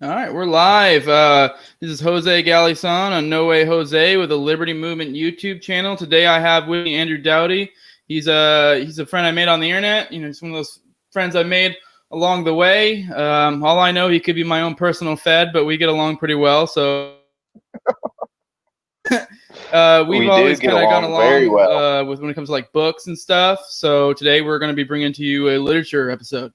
All right, we're live. This is Jose Galison on No Way Jose with the Liberty Movement YouTube channel. Today I have with me Andrew Doughty. He's a friend I made on the internet. You know, he's one of those friends I made along the way. All I know, he could be my own personal Fed, but we get along pretty well. So we've We do always get kind of gone along very along well. with when it comes to like books and stuff. So today we're going to be bringing to you a literature episode.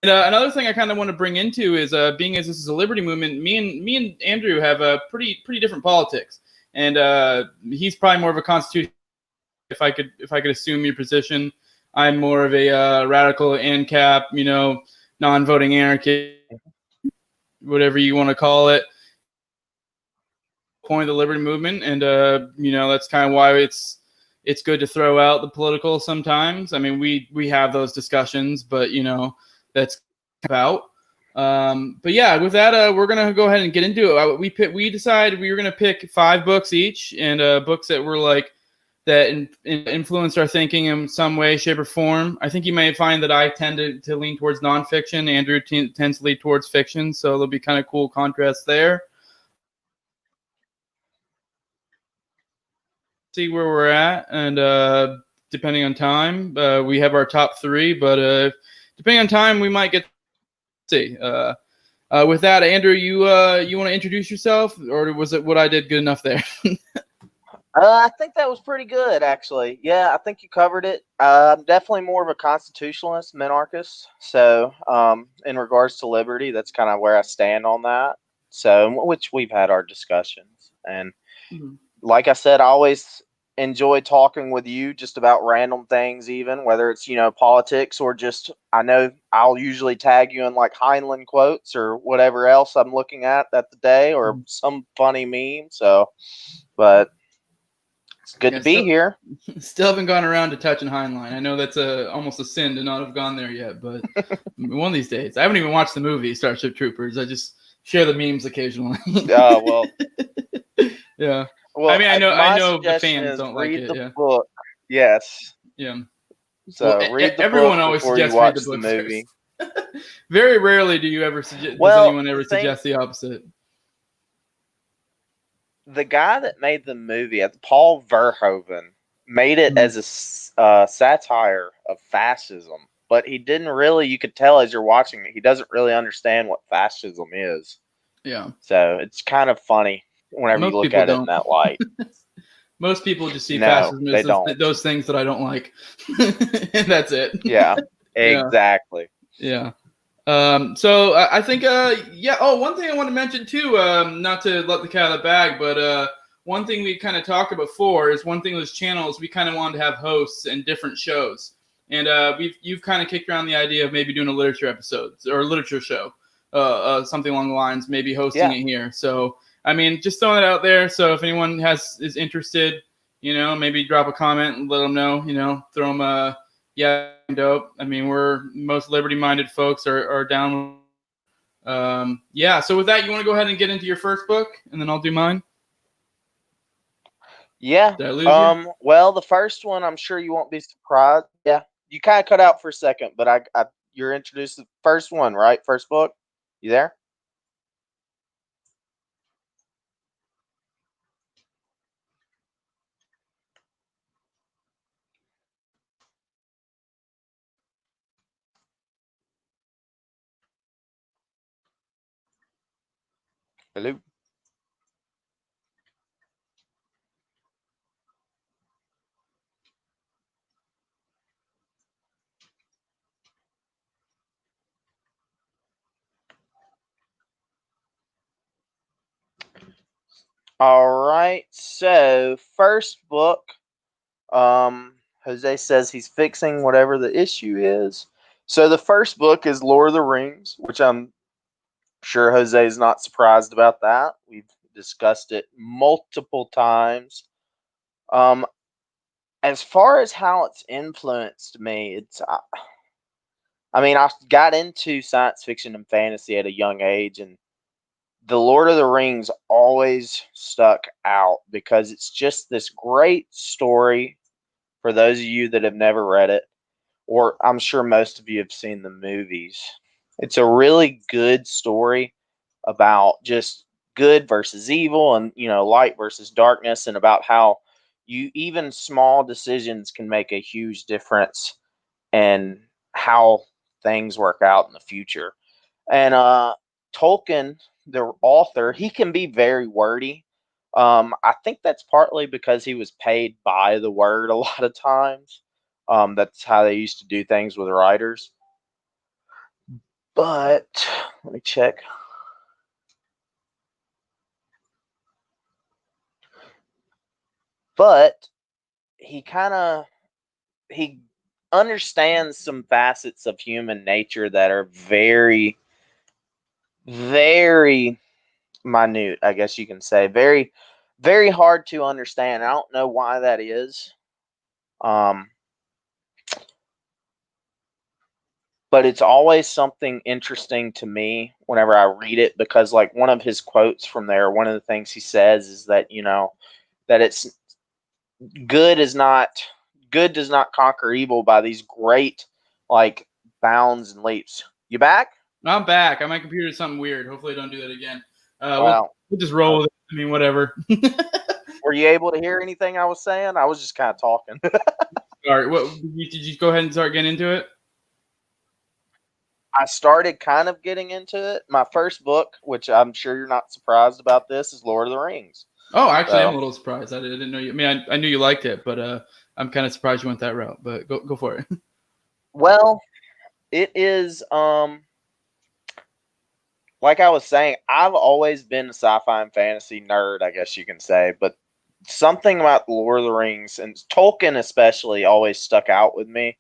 And another thing I kind of want to bring into is, being as this is a liberty movement, me and Andrew have a pretty different politics, and he's probably more of a constitution. If I could assume your position, I'm more of a radical ANCAP, non-voting anarchist, whatever you want to call it. Point of the liberty movement, and that's kind of why it's good to throw out the political sometimes. I mean, we have those discussions, but that's about. But yeah, with that, we're gonna go ahead and get into it. We decided we were gonna pick 5 books each, and books that were like that influenced our thinking in some way, shape, or form. I think you may find that I tend to lean towards nonfiction. Andrew tends to lean towards fiction, so there'll be kind of cool contrasts there. See where we're at, and depending on time, we have our top 3. But depending on time, we might get to see. With that, Andrew, you want to introduce yourself, or was it what I did good enough there? I think that was pretty good, actually. Yeah, I think you covered it. I'm definitely more of a constitutionalist, minarchist. So, in regards to liberty, that's kind of where I stand on that. So, which we've had our discussions, and like I said, I always enjoy talking with you just about random things, even whether it's politics or just I know I'll usually tag you in like Heinlein quotes or whatever else I'm looking at the day or some funny meme. So, but it's good to be here. Still haven't gone around to touching Heinlein. I know that's almost a sin to not have gone there yet, but one of these days. I haven't even watched the movie Starship Troopers. I just share the memes occasionally. Well, yeah. well, I mean, I know the suggestion fans is don't like read it. the Yeah. book. Yes. Yeah. Well, So read the everyone book always before you suggests read the watch the book movie. first. Very rarely do you ever suggest. Does Well, anyone ever suggest the opposite? The guy that made the movie, Paul Verhoeven, made it as a satire of fascism, but he didn't really. You could tell as you're watching it, he doesn't really understand what fascism is. Yeah. So it's kind of funny whenever you Most look people at it in don't. that light. Most people just see No, fascism they as don't. those things that I don't like, and that's it. Yeah, Yeah. exactly. Yeah. So I think, yeah. Oh, one thing I want to mention too, not to let the cat out of the bag, but one thing we kind of talked about before is one thing with this channel is we kind of wanted to have hosts and different shows, and you've kind of kicked around the idea of maybe doing a literature episodes or a literature show, something along the lines, maybe hosting it here. So I mean, just throwing it out there. So if anyone is interested, maybe drop a comment and let them know. Throw them a yeah, dope. I mean, we're most liberty-minded folks are down. Yeah. So with that, you want to go ahead and get into your first book, and then I'll do mine. Yeah. Did I lose you? Well, the first one, I'm sure you won't be surprised. Yeah, you kind of cut out for a second, but you're introduced to the first one, right? First book. You there? Hello. All right. So first book. Jose says he's fixing whatever the issue is. So the first book is Lord of the Rings, which I'm sure Jose is not surprised about that. We've discussed it multiple times. Um, as far as how it's influenced me, I mean, I got into science fiction and fantasy at a young age, and the Lord of the Rings always stuck out because it's just this great story for those of you that have never read it, or I'm sure most of you have seen the movies. It's a really good story about just good versus evil, and light versus darkness, and about how even small decisions can make a huge difference and how things work out in the future. And Tolkien, the author, he can be very wordy. I think that's partly because he was paid by the word a lot of times. That's how they used to do things with writers. But let me check. But he understands some facets of human nature that are very, very minute, I guess you can say. Very, very hard to understand. I don't know why that is. But it's always something interesting to me whenever I read it, because like one of his quotes from there, one of the things he says is that, that it's good does not conquer evil by these great like bounds and leaps. You back? I'm back. My computer did something weird. Hopefully, I don't do that again. Wow. We'll just roll with it. I mean, whatever. Were you able to hear anything I was saying? I was just kind of talking. All right. Did you go ahead and start getting into it? I started kind of getting into it. My first book, which I'm sure you're not surprised about this, is Lord of the Rings. Oh, actually, I'm a little surprised. I didn't know you. I mean, I knew you liked it, but I'm kind of surprised you went that route. But go for it. Well, it is like I was saying, I've always been a sci-fi and fantasy nerd, I guess you can say, but something about Lord of the Rings and Tolkien especially always stuck out with me,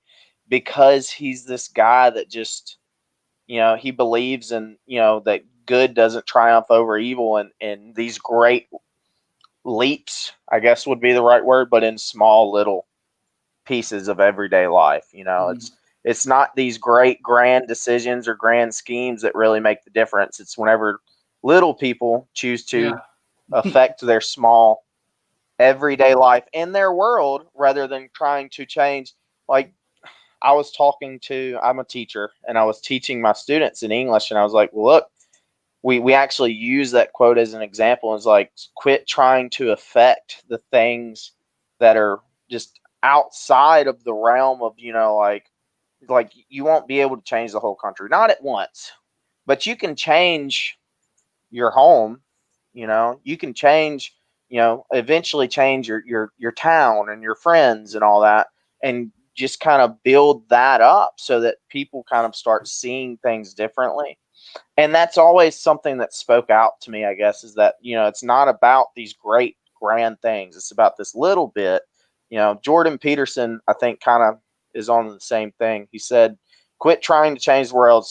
because he's this guy that just, he believes in, that good doesn't triumph over evil, and these great leaps, I guess would be the right word, but in small little pieces of everyday life. It's not these great grand decisions or grand schemes that really make the difference. It's whenever little people choose to affect their small everyday life in their world, rather than trying to change. Like, I'm a teacher, and I was teaching my students in English, and I was like, well, look, we actually use that quote as an example. It's like, quit trying to affect the things that are just outside of the realm of, like you won't be able to change the whole country, not at once, but you can change your home. You can change, eventually change your town and your friends and all that, and just kind of build that up so that people kind of start seeing things differently. And that's always something that spoke out to me, I guess, is that, it's not about these great grand things. It's about this little bit. Jordan Peterson, I think, kind of is on the same thing. He said, quit trying to change the world,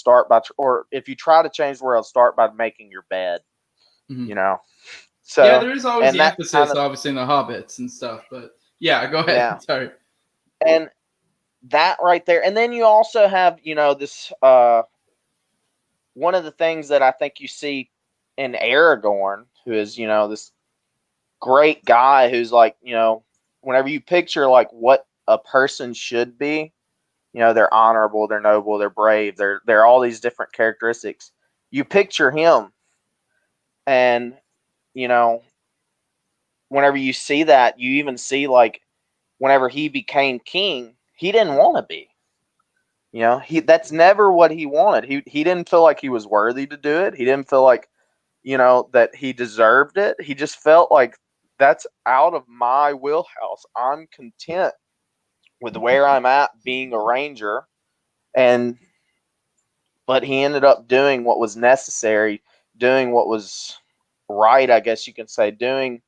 or if you try to change the world, start by making your bed. Mm-hmm. So yeah, there is always the that emphasis, obviously, in the hobbits and stuff. But yeah, go ahead. Yeah. Sorry. And that right there, and then you also have, this one of the things that I think you see in Aragorn, who is, this great guy who's like, whenever you picture like what a person should be, they're honorable, they're noble, they're brave, they're all these different characteristics. You picture him, and you know, whenever you see that, you even see like whenever he became king, he didn't want to be. That's never what he wanted. He didn't feel like he was worthy to do it. He didn't feel like, that he deserved it. He just felt like, that's out of my wheelhouse. I'm content with where I'm at being a ranger. But he ended up doing what was necessary, doing what was right, I guess you can say, doing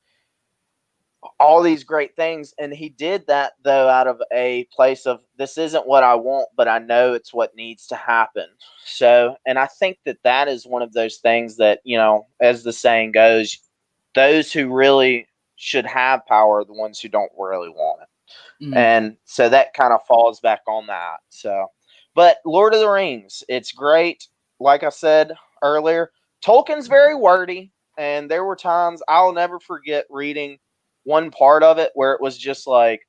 all these great things. And he did that, though, out of a place of, this isn't what I want, but I know it's what needs to happen. So, and I think that is one of those things that, as the saying goes, those who really should have power are the ones who don't really want it. Mm-hmm. And so that kind of falls back on that. So, but Lord of the Rings, it's great. Like I said earlier, Tolkien's very wordy, and there were times I'll never forget reading one part of it where it was just like,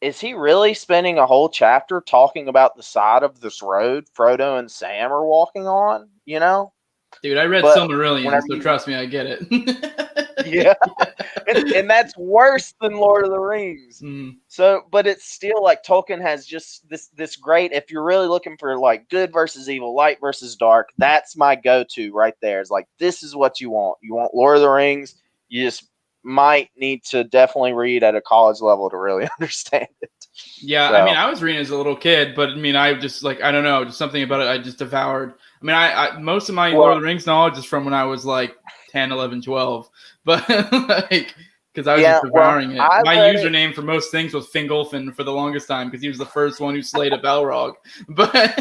is he really spending a whole chapter talking about the side of this road Frodo and Sam are walking on? You know, Dude, I read but Silmarillion, so trust me, I get it. yeah, and that's worse than Lord of the Rings. Mm. So, but it's still like Tolkien has just this great. If you're really looking for like good versus evil, light versus dark, that's my go-to right there. It's like this is what you want. You want Lord of the Rings. You just might need to definitely read at a college level to really understand it. Yeah, So, I mean, I was reading as a little kid, but I mean, I just like I don't know, just something about it I just devoured. I mean, I most of my Lord of the Rings knowledge is from when I was like 10, 11, 12. But like because I was just devouring it. My username for most things was Fingolfin for the longest time because he was the first one who slayed a Balrog. But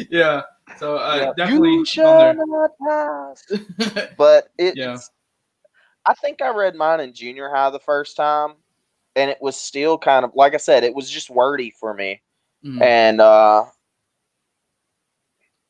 yeah, so definitely you shall not pass. But it's I think I read mine in junior high the first time, and it was still kind of like I said, it was just wordy for me. Mm. And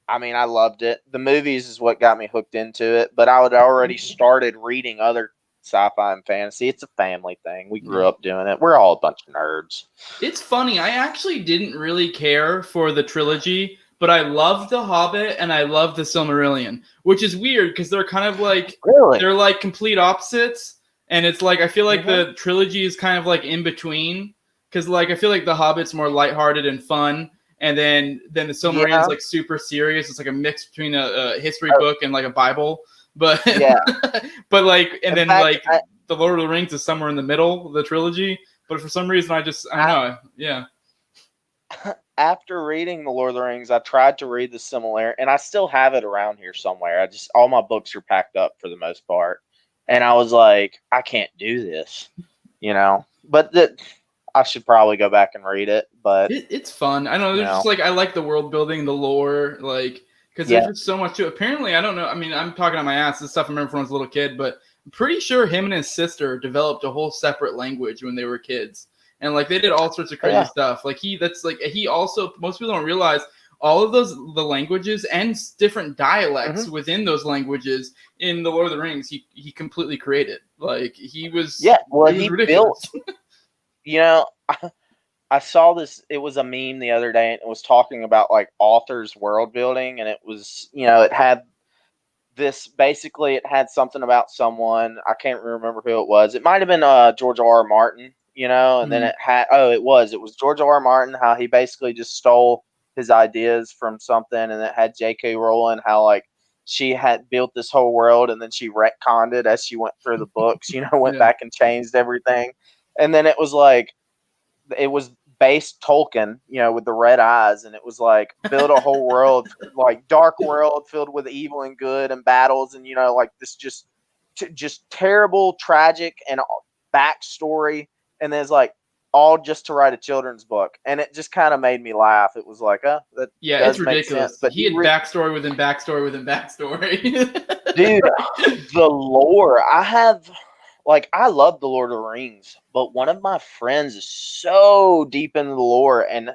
I mean, I loved it. The movies is what got me hooked into it, but I had already started reading other sci-fi and fantasy. It's a family thing. We grew up doing it. We're all a bunch of nerds. It's funny. I actually didn't really care for the trilogy, but I loved The Hobbit and I loved The Silmarillion, which is weird because they're kind of like they're like complete opposites. And it's like I feel like the trilogy is kind of like in between because like I feel like The Hobbit's more lighthearted and fun. And then the Silmarillion is like super serious. It's like a mix between a history book and like a Bible. But but like and then like the Lord of the Rings is somewhere in the middle of the trilogy. But for some reason I don't know. Yeah. After reading the Lord of the Rings, I tried to read the similar, and I still have it around here somewhere. All my books are packed up for the most part, and I was like, I can't do this, you know. But I should probably go back and read it. But it's fun. I know there's just like I like the world building, the lore, like because there's just so much to it. Apparently, I don't know. I mean, I'm talking on my ass. This stuff I remember from when I was a little kid, but I'm pretty sure him and his sister developed a whole separate language when they were kids. And like they did all sorts of crazy stuff. Like he also most people don't realize all of the languages and different dialects within those languages in the Lord of the Rings. He completely created. Like he was he was ridiculous. Built. You know, I saw this. It was a meme the other day, and it was talking about like authors' world building, and it was it had this basically. It had something about someone. I can't remember who it was. It might have been George R.R. Martin. And then it had, it was George R.R. Martin, how he basically just stole his ideas from something, and it had J.K. Rowling, how like she had built this whole world, and then she retconned it as she went through the books, went back and changed everything. And then it was like, it was based Tolkien, with the red eyes, and it was like, build a whole world, like dark world filled with evil and good and battles, and, like this just terrible, tragic, and backstory. And there's like all just to write a children's book, and it just kind of made me laugh. It was like, that it's ridiculous. But he had backstory within backstory within backstory. Dude, the lore I love the Lord of the Rings, but one of my friends is so deep into the lore, and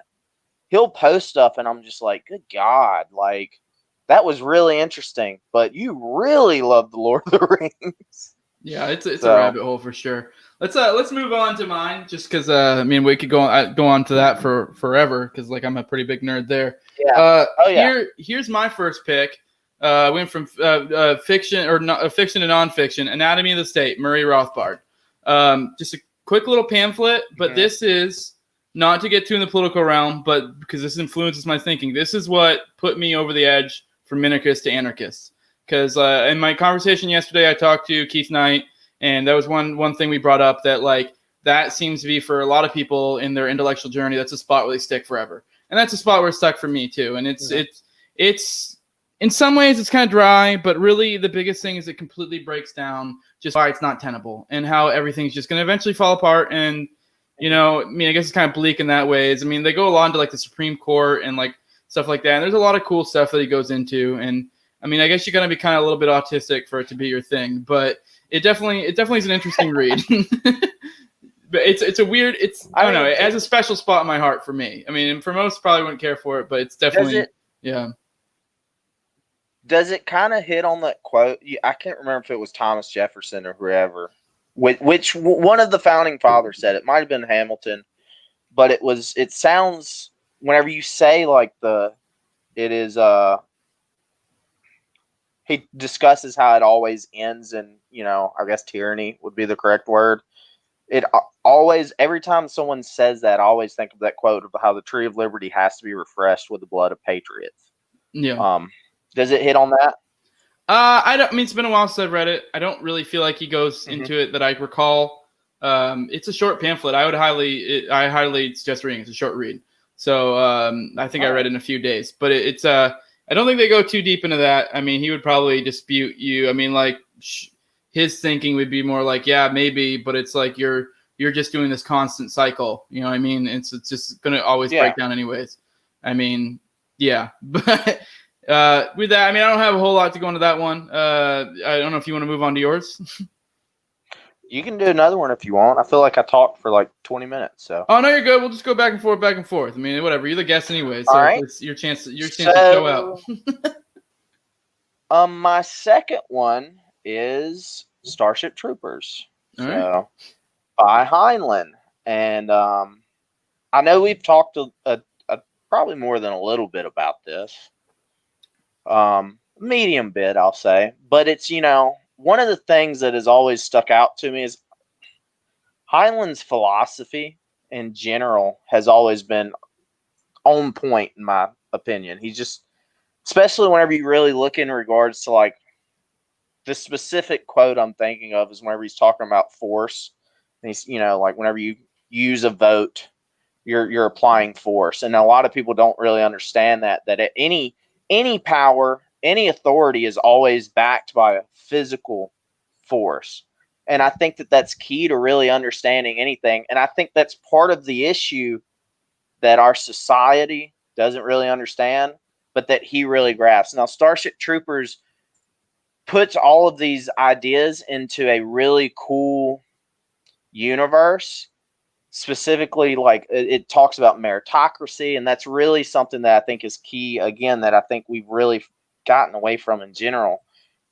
he'll post stuff, and I'm just like, good God, like that was really interesting. But you really love the Lord of the Rings. Yeah, it's a rabbit hole for sure. Let's move on to mine, just because I mean we could go on to that for forever, because like I'm a pretty big nerd there. Here's my first pick. I went from fiction to nonfiction. Anatomy of the State, Murray Rothbard. Just a quick little pamphlet, but this is not to get too in the political realm, but because this influences my thinking. This is what put me over the edge from minarchist to anarchist. Because in my conversation yesterday, I talked to Keith Knight, and that was one thing we brought up, that like that seems to be for a lot of people in their intellectual journey, that's a spot where they stick forever, and that's a spot where it stuck for me too. And it's in some ways it's kind of dry, but really the biggest thing is it completely breaks down just why it's not tenable and how everything's just going to eventually fall apart. And I mean, I guess it's kind of bleak in that ways. I mean, they go on to like the Supreme Court and like stuff like that, and there's a lot of cool stuff that he goes into. And I mean, I guess you're going to be kind of a little bit autistic for it to be your thing, but it definitely is an interesting read. But it's a weird, I don't know, it has a special spot in my heart for me. I mean, for most probably wouldn't care for it, but it's definitely, Does it kind of hit on that quote? I can't remember if it was Thomas Jefferson or whoever, which one of the founding fathers said. It might have been Hamilton, but it sounds, whenever you say like it is, he discusses how it always ends in, I guess tyranny would be the correct word. It always, every time someone says that, I always think of that quote of how the tree of liberty has to be refreshed with the blood of patriots. Yeah. Does it hit on that? I mean, it's been a while since I've read it. I don't really feel like he goes into it that I recall. It's a short pamphlet. I highly suggest reading. It's a short read. So I think I read it in a few days. But it's I don't think they go too deep into that. I mean, he would probably dispute you. I mean, like his thinking would be more like, yeah, maybe, but it's like you're just doing this constant cycle. You know what I mean? It's just gonna always break down anyways. I mean, yeah, but. With that, I mean, I don't have a whole lot to go into that one. I don't know if you want to move on to yours. You can do another one if you want. I feel like I talked for like 20 minutes. So. Oh no, you're good. We'll just go back and forth, back and forth. I mean, whatever. You're the guest anyway, so all right. It's your chance to show out. My second one is Starship Troopers. All so right. By Heinlein, and I know we've talked probably more than a little bit about this. Medium bit, I'll say, but it's, one of the things that has always stuck out to me is Heinlein's philosophy in general has always been on point, in my opinion. He's just, especially whenever you really look in regards to like the specific quote I'm thinking of is whenever he's talking about force. And he's, like whenever you use a vote, you're applying force, and a lot of people don't really understand that any power, any authority is always backed by a physical force. And I think that that's key to really understanding anything. And I think that's part of the issue that our society doesn't really understand, but that he really grasps. Now, Starship Troopers puts all of these ideas into a really cool universe. Specifically, like it talks about meritocracy, and that's really something that I think is key, again, that I think we've really gotten away from in general.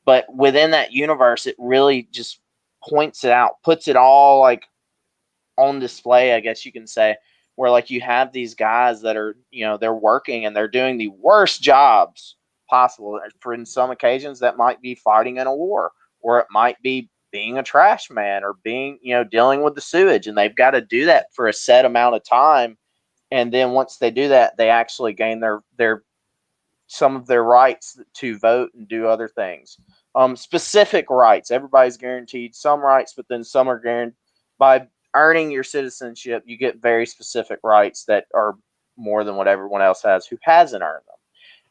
But within that universe, it really just points it out, puts it all like on display, I guess you can say, where like you have these guys that are, they're working and they're doing the worst jobs possible. For in some occasions, that might be fighting in a war, or it might be being a trash man, or being, dealing with the sewage, and they've got to do that for a set amount of time. And then once they do that, they actually gain their some of their rights to vote and do other things. Specific rights. Everybody's guaranteed some rights, but then some are guaranteed by earning your citizenship. You get very specific rights that are more than what everyone else has who hasn't earned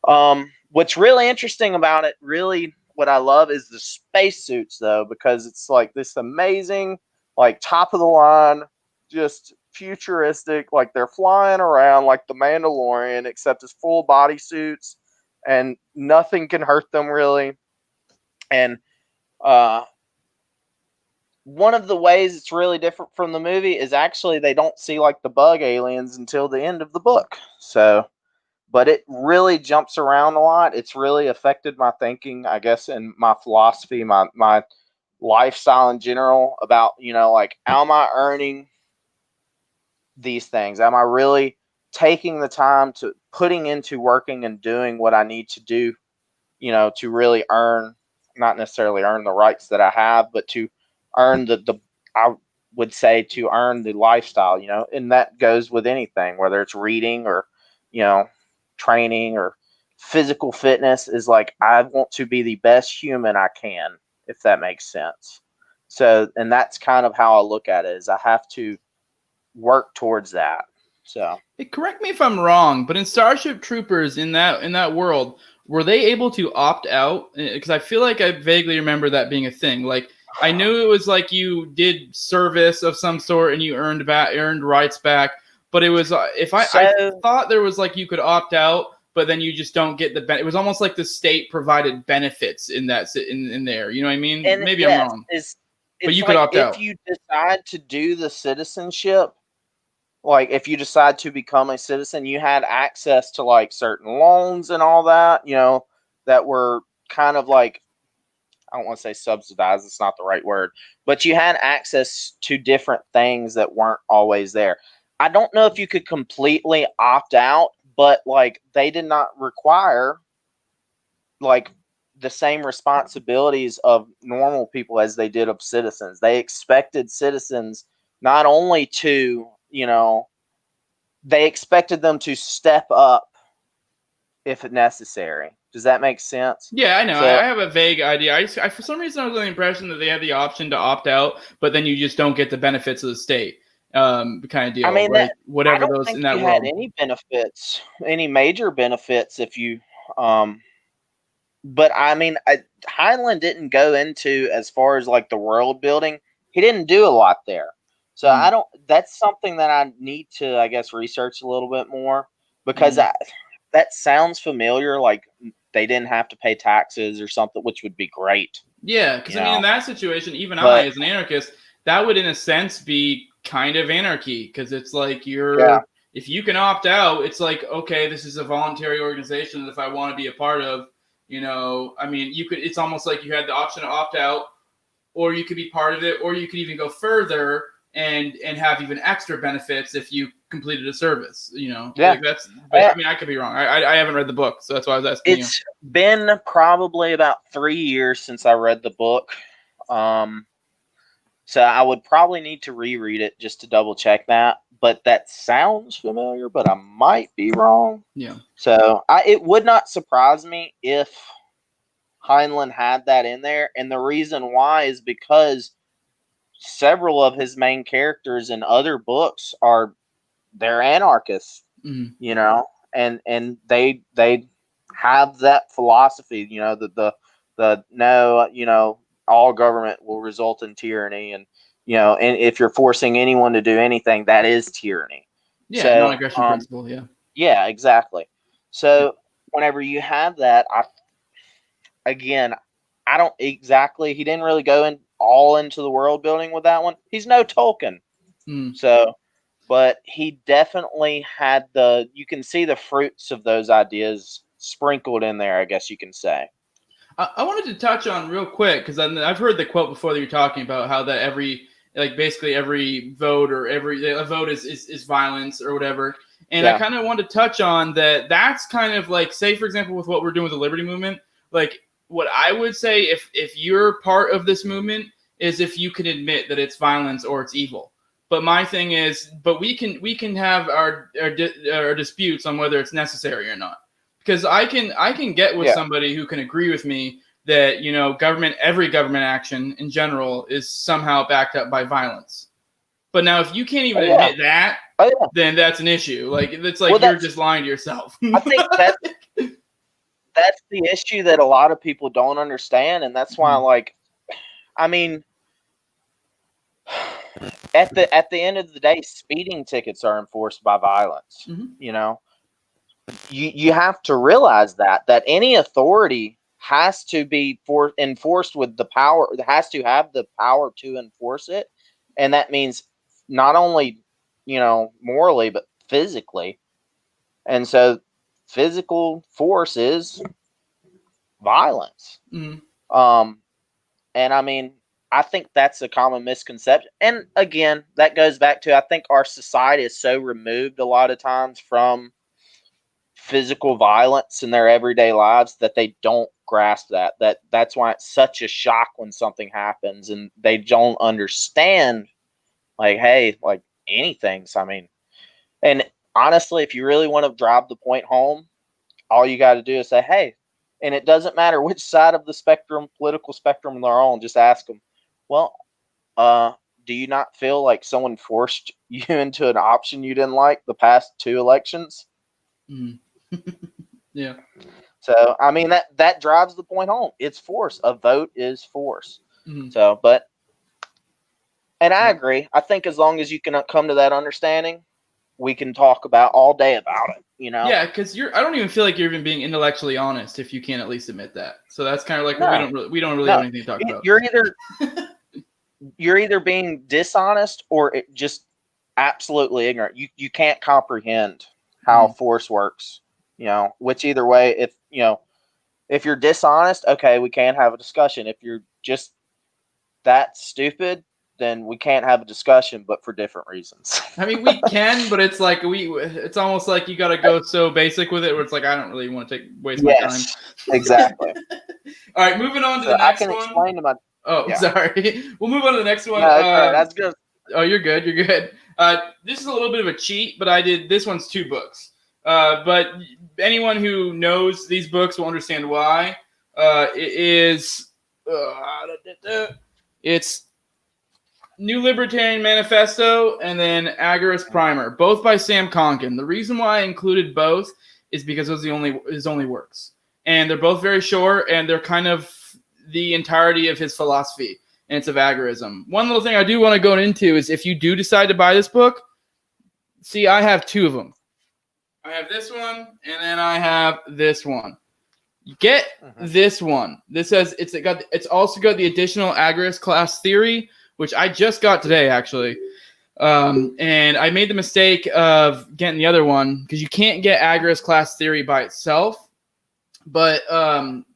them. What's really interesting about it, really, what I love is the spacesuits, though, because it's like this amazing, like top of the line, just futuristic, like they're flying around like the Mandalorian, except it's full body suits and nothing can hurt them really. And one of the ways it's really different from the movie is actually they don't see like the bug aliens until the end of the book. So, but it really jumps around a lot. It's really affected my thinking, I guess, and my philosophy, my lifestyle in general about, like, am I earning these things? Am I really taking the time to putting into working and doing what I need to do, to really earn, not necessarily earn the rights that I have, but to earn I would say to earn the lifestyle, and that goes with anything, whether it's reading or, training or physical fitness, is like, I want to be the best human I can, if that makes sense. So, and that's kind of how I look at it, is I have to work towards that. So, correct me if I'm wrong, but in Starship Troopers, in that world, were they able to opt out? Because I feel like I vaguely remember that being a thing. Like, I knew it was like you did service of some sort and you earned rights back, but it was I thought there was like you could opt out, but then you just don't get it was almost like the state provided benefits in that in there. You know what I mean? And maybe I'm wrong. But you could opt out. If you decide to do the citizenship, like if you decide to become a citizen, you had access to like certain loans and all that, that were kind of like, I don't want to say subsidized, it's not the right word, but you had access to different things that weren't always there. I don't know if you could completely opt out, but like they did not require like the same responsibilities of normal people as they did of citizens. They expected citizens not only to, they expected them to step up if necessary. Does that make sense? Yeah, I know. So I have a vague idea. I for some reason I was under the impression that they had the option to opt out, but then you just don't get the benefits of the state, kind of deal, I mean right? that I Whatever don't those think in that you had world. any benefits, any major benefits if you but I mean Heinlein didn't go into as far as like the world building. He didn't do a lot there. So I don't that's something that I need to I guess research a little bit more because that sounds familiar like they didn't have to pay taxes or something which would be great. Yeah, because I mean, in that situation, even I, But as an anarchist, that would, in a sense, be kind of anarchy because it's like yeah, if you can opt out, it's like, okay, this is a voluntary organization that if I want to be a part of, I mean, you could. It's almost like you had the option to opt out, or you could be part of it, or you could even go further and have even extra benefits if you completed a service. yeah. Like that's. But I mean, I could be wrong. I haven't read the book, so that's why I was asking you. It's been probably about 3 years since I read the book. So I would probably need to reread it just to double check that. But that sounds familiar, but I might be wrong. Yeah. So it would not surprise me if Heinlein had that in there. And the reason why is because several of his main characters in other books they're anarchists, and they have that philosophy, the no, all government will result in tyranny, and and if you're forcing anyone to do anything, that is tyranny. Yeah, So non-aggression principle. Yeah. yeah, exactly. So whenever you have that, I don't exactly. He didn't really go in all into the world building with that one. He's no Tolkien, so. But he definitely had you can see the fruits of those ideas sprinkled in there, I guess you can say. I wanted to touch on real quick because I've heard the quote before that you're talking about how that basically every vote or a vote is violence or whatever. And I kind of want to touch on that. That's kind of like, say, for example, with what we're doing with the Liberty Movement, like what I would say if you're part of this movement is if you can admit that it's violence or it's evil. But my thing is, but we can have our disputes on whether it's necessary or not. Because I can get with somebody who can agree with me that every government action in general is somehow backed up by violence. But now, if you can't even admit that, then that's an issue. Like it's like you're just lying to yourself. I think that's the issue that a lot of people don't understand, and that's why, like, I mean, at the end of the day, speeding tickets are enforced by violence. You have to realize that any authority has to be enforced with the power. It has to have the power to enforce it, and that means not only morally but physically. And so, physical force is violence. And I mean, I think that's a common misconception. And again, that goes back to I think our society is so removed a lot of times from physical violence in their everyday lives that they don't grasp that's why it's such a shock when something happens and they don't understand like, hey, like anything's, I mean, and honestly, if you really want to drive the point home, all you got to do is say, hey, and it doesn't matter which side of the political spectrum they're on, just ask them, well, do you not feel like someone forced you into an option you didn't like the past 2 elections? Yeah. So, I mean, that drives the point home. It's force. A vote is force. So, and I agree. I think as long as you can come to that understanding, we can talk about all day about it, Yeah, because I don't even feel like you're even being intellectually honest if you can't at least admit that. So that's kind of like, well, we don't really have anything to talk about. You're either being dishonest or just absolutely ignorant. You can't comprehend how force works, which either way, if you're dishonest, okay, we can have a discussion. If you're just that stupid, then we can't have a discussion, but for different reasons. I mean, we can, but it's like it's almost like you got to go so basic with it, where it's like I don't really want to waste my time. Exactly. All right, moving on to So the next I can one. explain to my. Oh, Yeah. sorry. We'll move on to the next one. No, that's all right. That's good. Oh, you're good. You're good. This is a little bit of a cheat, but I did this one's 2 books. But anyone who knows these books will understand why. It is. It's New Libertarian Manifesto and then Agorist Primer, both by Sam Konkin. The reason why I included both is because it was his only works, and they're both very short, and they're kind of the entirety of his philosophy, and it's of agorism. One little thing I do want to go into is if you do decide to buy this book, see, I have 2 of them. I have this one, and then I have this one. Get this one. This says it's also got the additional Agorist class theory, which I just got today, actually. And I made the mistake of getting the other one because you can't get Agorist class theory by itself. But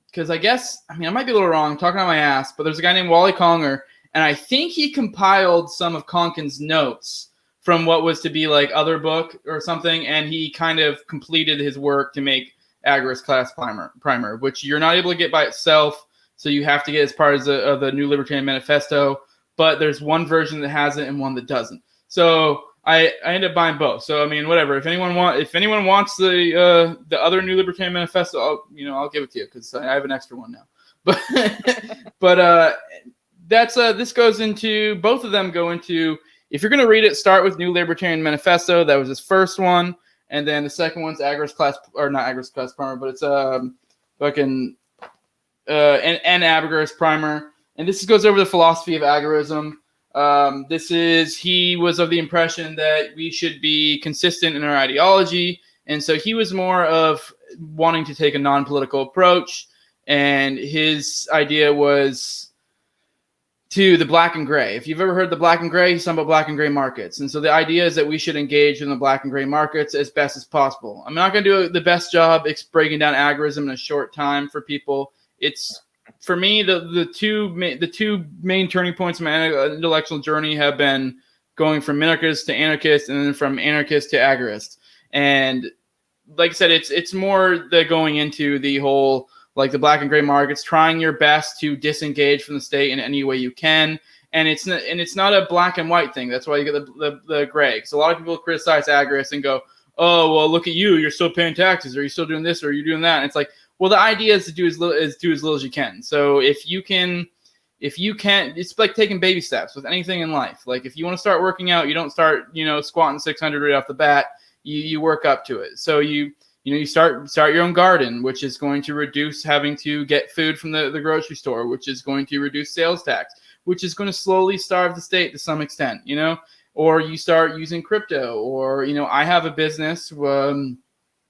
because I guess, I might be a little wrong, I'm talking on my ass, but there's a guy named Wally Conger, and I think he compiled some of Konkin's notes from what was to be like other book or something, and he kind of completed his work to make Agorist class primer, which you're not able to get by itself, so you have to get as part of the New Libertarian Manifesto. But there's one version that has it and one that doesn't. So I ended up buying both. So whatever. If anyone wants the other New Libertarian Manifesto, I'll give it to you because I have an extra one now. But that's this goes into both of them go into. If you're gonna read it, start with New Libertarian Manifesto. That was his first one, and then the second one's Agorist class, or not Agorist class primer, but it's fucking an Agorist primer. And this goes over the philosophy of agorism. He was of the impression that we should be consistent in our ideology. And so he was more of wanting to take a non-political approach. And his idea was to the black and gray. If you've ever heard the black and gray, he's talking about black and gray markets. And so the idea is that we should engage in the black and gray markets as best as possible. I'm not going to do the best job breaking down agorism in a short time for people. It's, for me, the two main turning points in my intellectual journey have been going from minarchist to anarchist, and then from anarchist to agorist. And like I said, it's more the going into the whole like the black and gray markets, trying your best to disengage from the state in any way you can. And it's not a black and white thing. That's why you get the gray. Because a lot of people criticize agorists and go, "Oh, well, look at you. You're still paying taxes. Or you're still doing this, or you're doing that." And it's like, well, the idea is to do as little as you can. So if you can, it's like taking baby steps with anything in life. Like if you want to start working out, you don't start, squatting 600 right off the bat. You work up to it. So you start your own garden, which is going to reduce having to get food from the grocery store, which is going to reduce sales tax, which is going to slowly starve the state to some extent, or you start using crypto, or, I have a business, for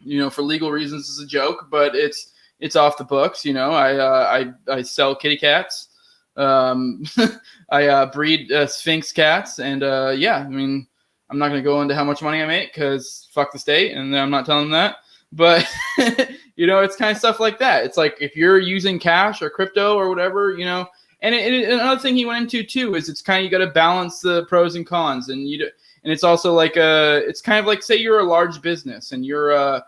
legal reasons is a joke, but it's off the books. I sell kitty cats. I breed Sphinx cats, and I'm not going to go into how much money I make because fuck the state, and I'm not telling them that. But it's kind of stuff like that. It's like if you're using cash or crypto or whatever, and another thing he went into too is it's kind of you got to balance the pros and cons, and it's also like it's kind of like say you're a large business and you're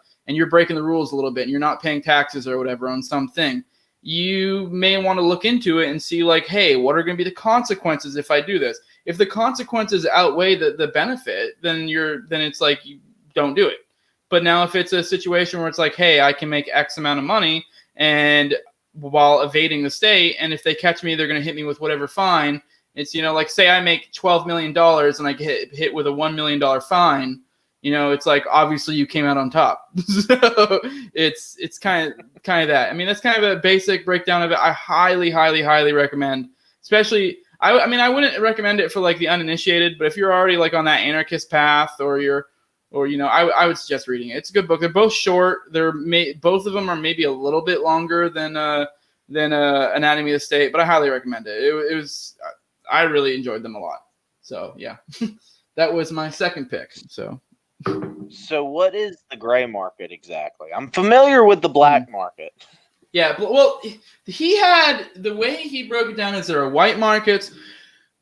breaking the rules a little bit and you're not paying taxes or whatever on something. You may want to look into it and see like, hey, what are going to be the consequences if I do this? If the consequences outweigh the benefit, then it's like you don't do it. But now if it's a situation where it's like, hey, I can make X amount of money and while evading the state, and if they catch me, they're going to hit me with whatever fine. It's, like say I make $12 million and I get hit with a $1 million fine. It's like obviously you came out on top. So it's kind of that. That's kind of a basic breakdown of it. I highly, highly, highly recommend, especially I wouldn't recommend it for like the uninitiated, but if you're already like on that anarchist path I would suggest reading it. It's a good book. They're both short. Both of them are maybe a little bit longer than Anatomy of the State, but I highly recommend it. It was I really enjoyed them a lot. So yeah, that was my second pick. So what is the gray market exactly? I'm familiar with the black market. Yeah, well, he had the way he broke it down is there are white markets,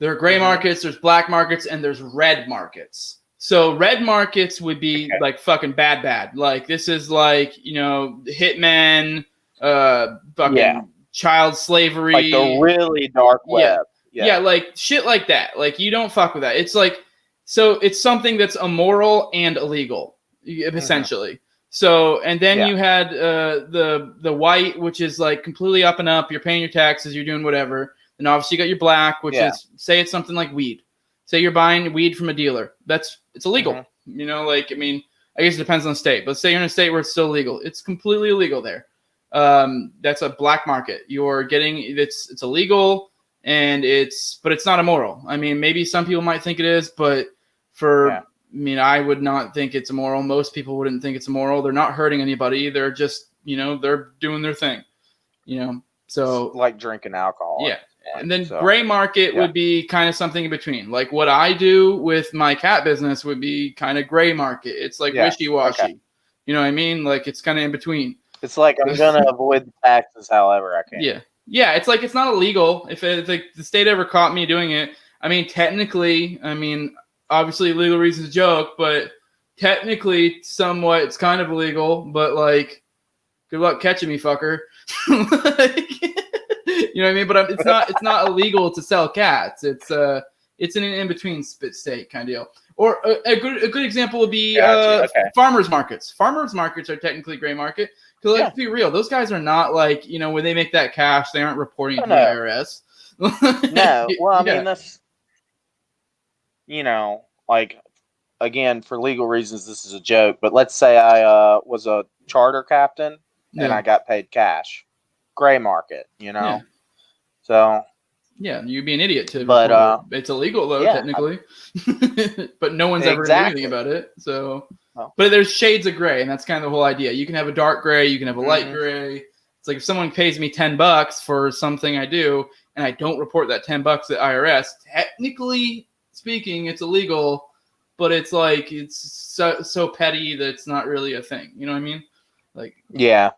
There are gray markets, there's black markets, and there's red markets. So red markets would be like fucking bad. Like this is like, you know, hitmen, fucking child slavery. Like the really dark web. Yeah, like shit like that. Like you don't fuck with that. It's like, so it's something that's immoral and illegal, essentially. So, and then you had the white, which is like completely up and up. You're paying your taxes, you're doing whatever. And obviously you got your black, which is, say it's something like weed. Say you're buying weed from a dealer. It's illegal. You know, like, I mean, I guess it depends on the state. But say you're in a state where it's still legal. It's completely illegal there. That's a black market. You're getting, it's illegal, but it's not immoral. I mean, maybe some people might think it is, but I mean, I would not think it's immoral. Most people wouldn't think it's immoral. They're not hurting anybody. They're just, you know, they're doing their thing, you know. So it's like drinking alcohol. Yeah. And then gray market would be kind of something in between. Like what I do with my cat business would be kind of gray market. It's like wishy-washy. Okay. You know what I mean? Like it's kind of in between. It's like I'm going to avoid the taxes however I can. Yeah. Yeah, it's like it's not illegal. If the state ever caught me doing it, I mean, technically, I mean, obviously legal reasons joke, but technically, somewhat, it's kind of illegal. But like, good luck catching me, fucker. Like, you know what I mean? But it's not illegal to sell cats. It's an in-between state kind of deal. Or a good example would be farmers markets. Farmers markets are technically gray market. Because let's be real, those guys are not like, you know, when they make that cash, they aren't reporting to the IRS. No, well, I mean, that's, you know, like, again, for legal reasons, this is a joke. But let's say I was a charter captain and I got paid cash. Gray market, you know? Yeah. So. Yeah, you'd be an idiot to. But it's illegal though, technically. But no one's ever doing anything about it. So, but there's shades of gray, and that's kind of the whole idea. You can have a dark gray, you can have a light gray. It's like if someone pays me $10 for something I do, and I don't report that $10 to the IRS, technically speaking, it's illegal. But it's like it's so petty that it's not really a thing. You know what I mean? Like yeah.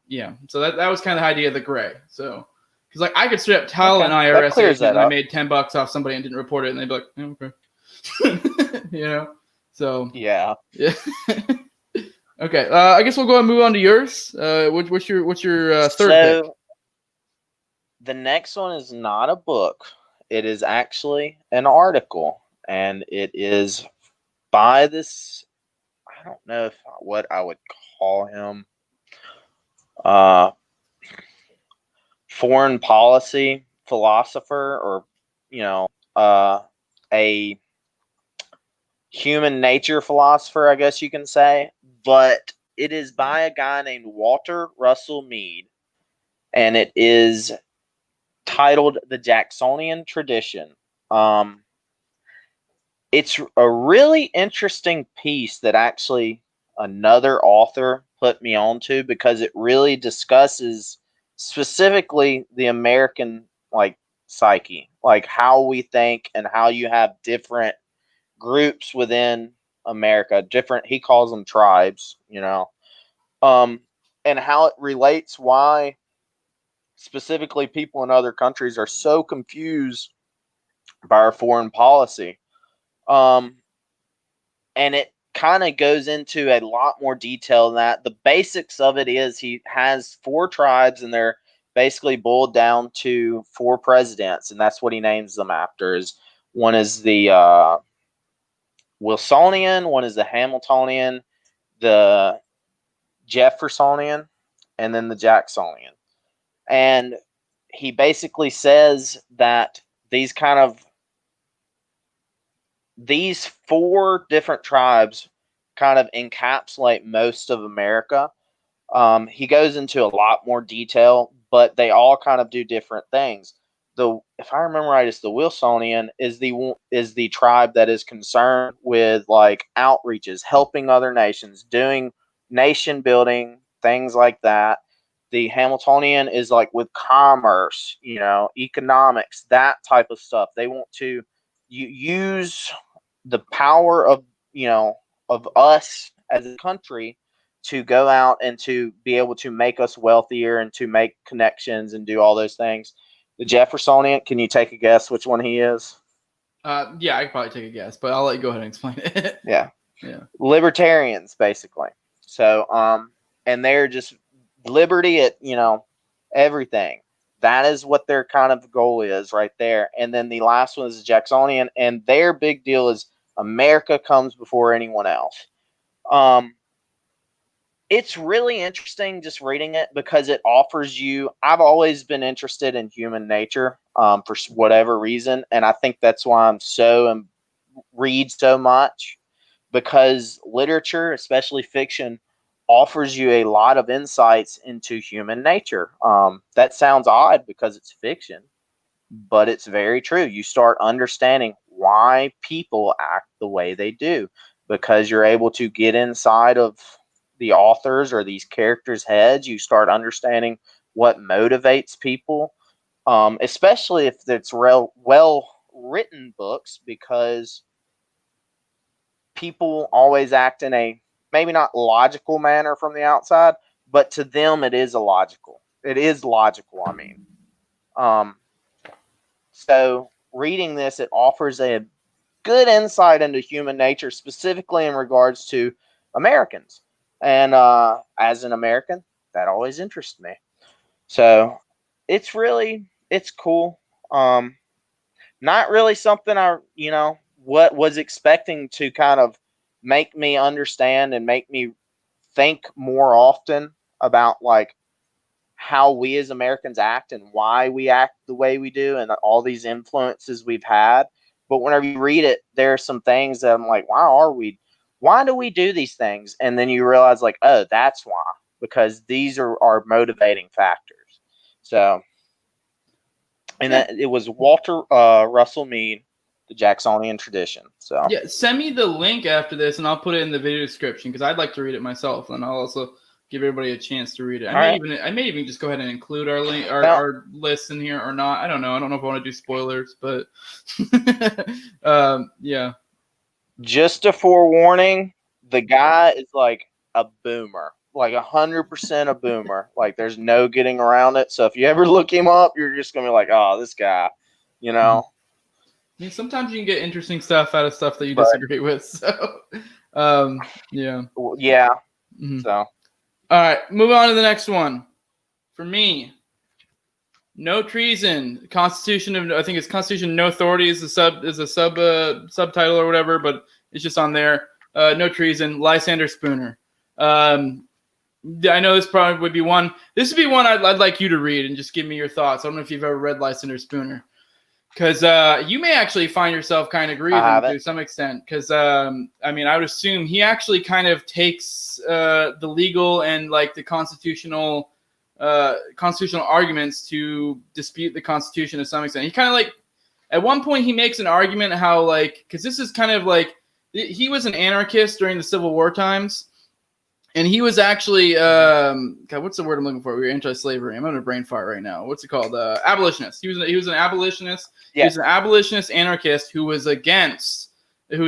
So that was kind of the idea of the gray. So. Because like I could straight up tell an IRS agent that I made $10 off somebody and didn't report it, and they'd be like, okay, you know. So yeah. Okay, I guess we'll go and move on to yours. What's your third pick? The next one is not a book; it is actually an article, and it is by this. I don't know what I would call him. Foreign policy philosopher, or you know, a human nature philosopher, I guess you can say. But it is by a guy named Walter Russell Mead, and it is titled "The Jacksonian Tradition." It's a really interesting piece that actually another author put me onto, because it really discusses specifically the American like psyche, like how we think and how you have different groups within America, different, he calls them tribes, you know, and how it relates, why specifically people in other countries are so confused by our foreign policy. And it kind of goes into a lot more detail than that. The basics of it is he has 4 tribes, and they're basically boiled down to 4 presidents, and that's what he names them after. One is the Wilsonian, one is the Hamiltonian, the Jeffersonian, and then the Jacksonian. And he basically says that these 4 different tribes kind of encapsulate most of America. He goes into a lot more detail, but they all kind of do different things. If I remember right, it's the Wilsonian is the tribe that is concerned with like outreaches, helping other nations, doing nation building, things like that. The Hamiltonian is like with commerce, you know, economics, that type of stuff. They want to use the power of, you know, of us as a country to go out and to be able to make us wealthier and to make connections and do all those things. The Jeffersonian, can you take a guess which one he is? Yeah, I could probably take a guess, but I'll let you go ahead and explain it. Yeah. Yeah. Libertarians, basically. So, and they're just liberty at, everything. That is what their kind of goal is right there. And then the last one is Jacksonian, and their big deal is America comes before anyone else. It's really interesting just reading it because it offers you. I've always been interested in human nature for whatever reason, and I think that's why read so much, because literature, especially fiction, offers you a lot of insights into human nature. That sounds odd because it's fiction, but it's very true. You start understanding why people act the way they do because you're able to get inside of the authors or these characters' heads. You start understanding what motivates people, especially if it's well written books, because people always act in a maybe not logical manner from the outside, but to them it is illogical. It is logical, I mean. So reading this, it offers a good insight into human nature, specifically in regards to Americans. And as an American, that always interests me. So it's cool. Not really something what was expecting to kind of make me understand and make me think more often about like how we as Americans act and why we act the way we do and all these influences we've had. But whenever you read it, there are some things that I'm like, why do we do these things? And then you realize like, oh, that's why, because these are our motivating factors. So, and that it was Walter Russell Mead, The Jacksonian Tradition. So Yeah, send me the link after this, and I'll put it in the video description because I'd like to read it myself, and I'll also give everybody a chance to read it. I may even just go ahead and include our link, our list in here or not. I don't know. I don't know if I want to do spoilers, but yeah. Just a forewarning: the guy is like a boomer, like 100% a boomer. Like there's no getting around it. So if you ever look him up, you're just gonna be like, oh, this guy, I mean, sometimes you can get interesting stuff out of stuff that you disagree with. So, yeah. Yeah. Mm-hmm. So, all right, move on to the next one. For me, No Treason, Constitution of, I think it's Constitution No Authority is a subtitle or whatever, but it's just on there. No Treason, Lysander Spooner. I know this probably would be one. This would be one I'd like you to read and just give me your thoughts. I don't know if you've ever read Lysander Spooner. Because you may actually find yourself kind of grieving to some extent. Because, I mean, I would assume he actually kind of takes the legal and, like, the constitutional arguments to dispute the Constitution to some extent. He kind of, like, at one point he makes an argument how, like, because this is kind of, like, he was an anarchist during the Civil War times. And he was actually, God, what's the word I'm looking for? We were anti-slavery. I'm having a brain fart right now. What's it called? Abolitionist. He was an abolitionist. Yeah. He was an abolitionist anarchist who was against the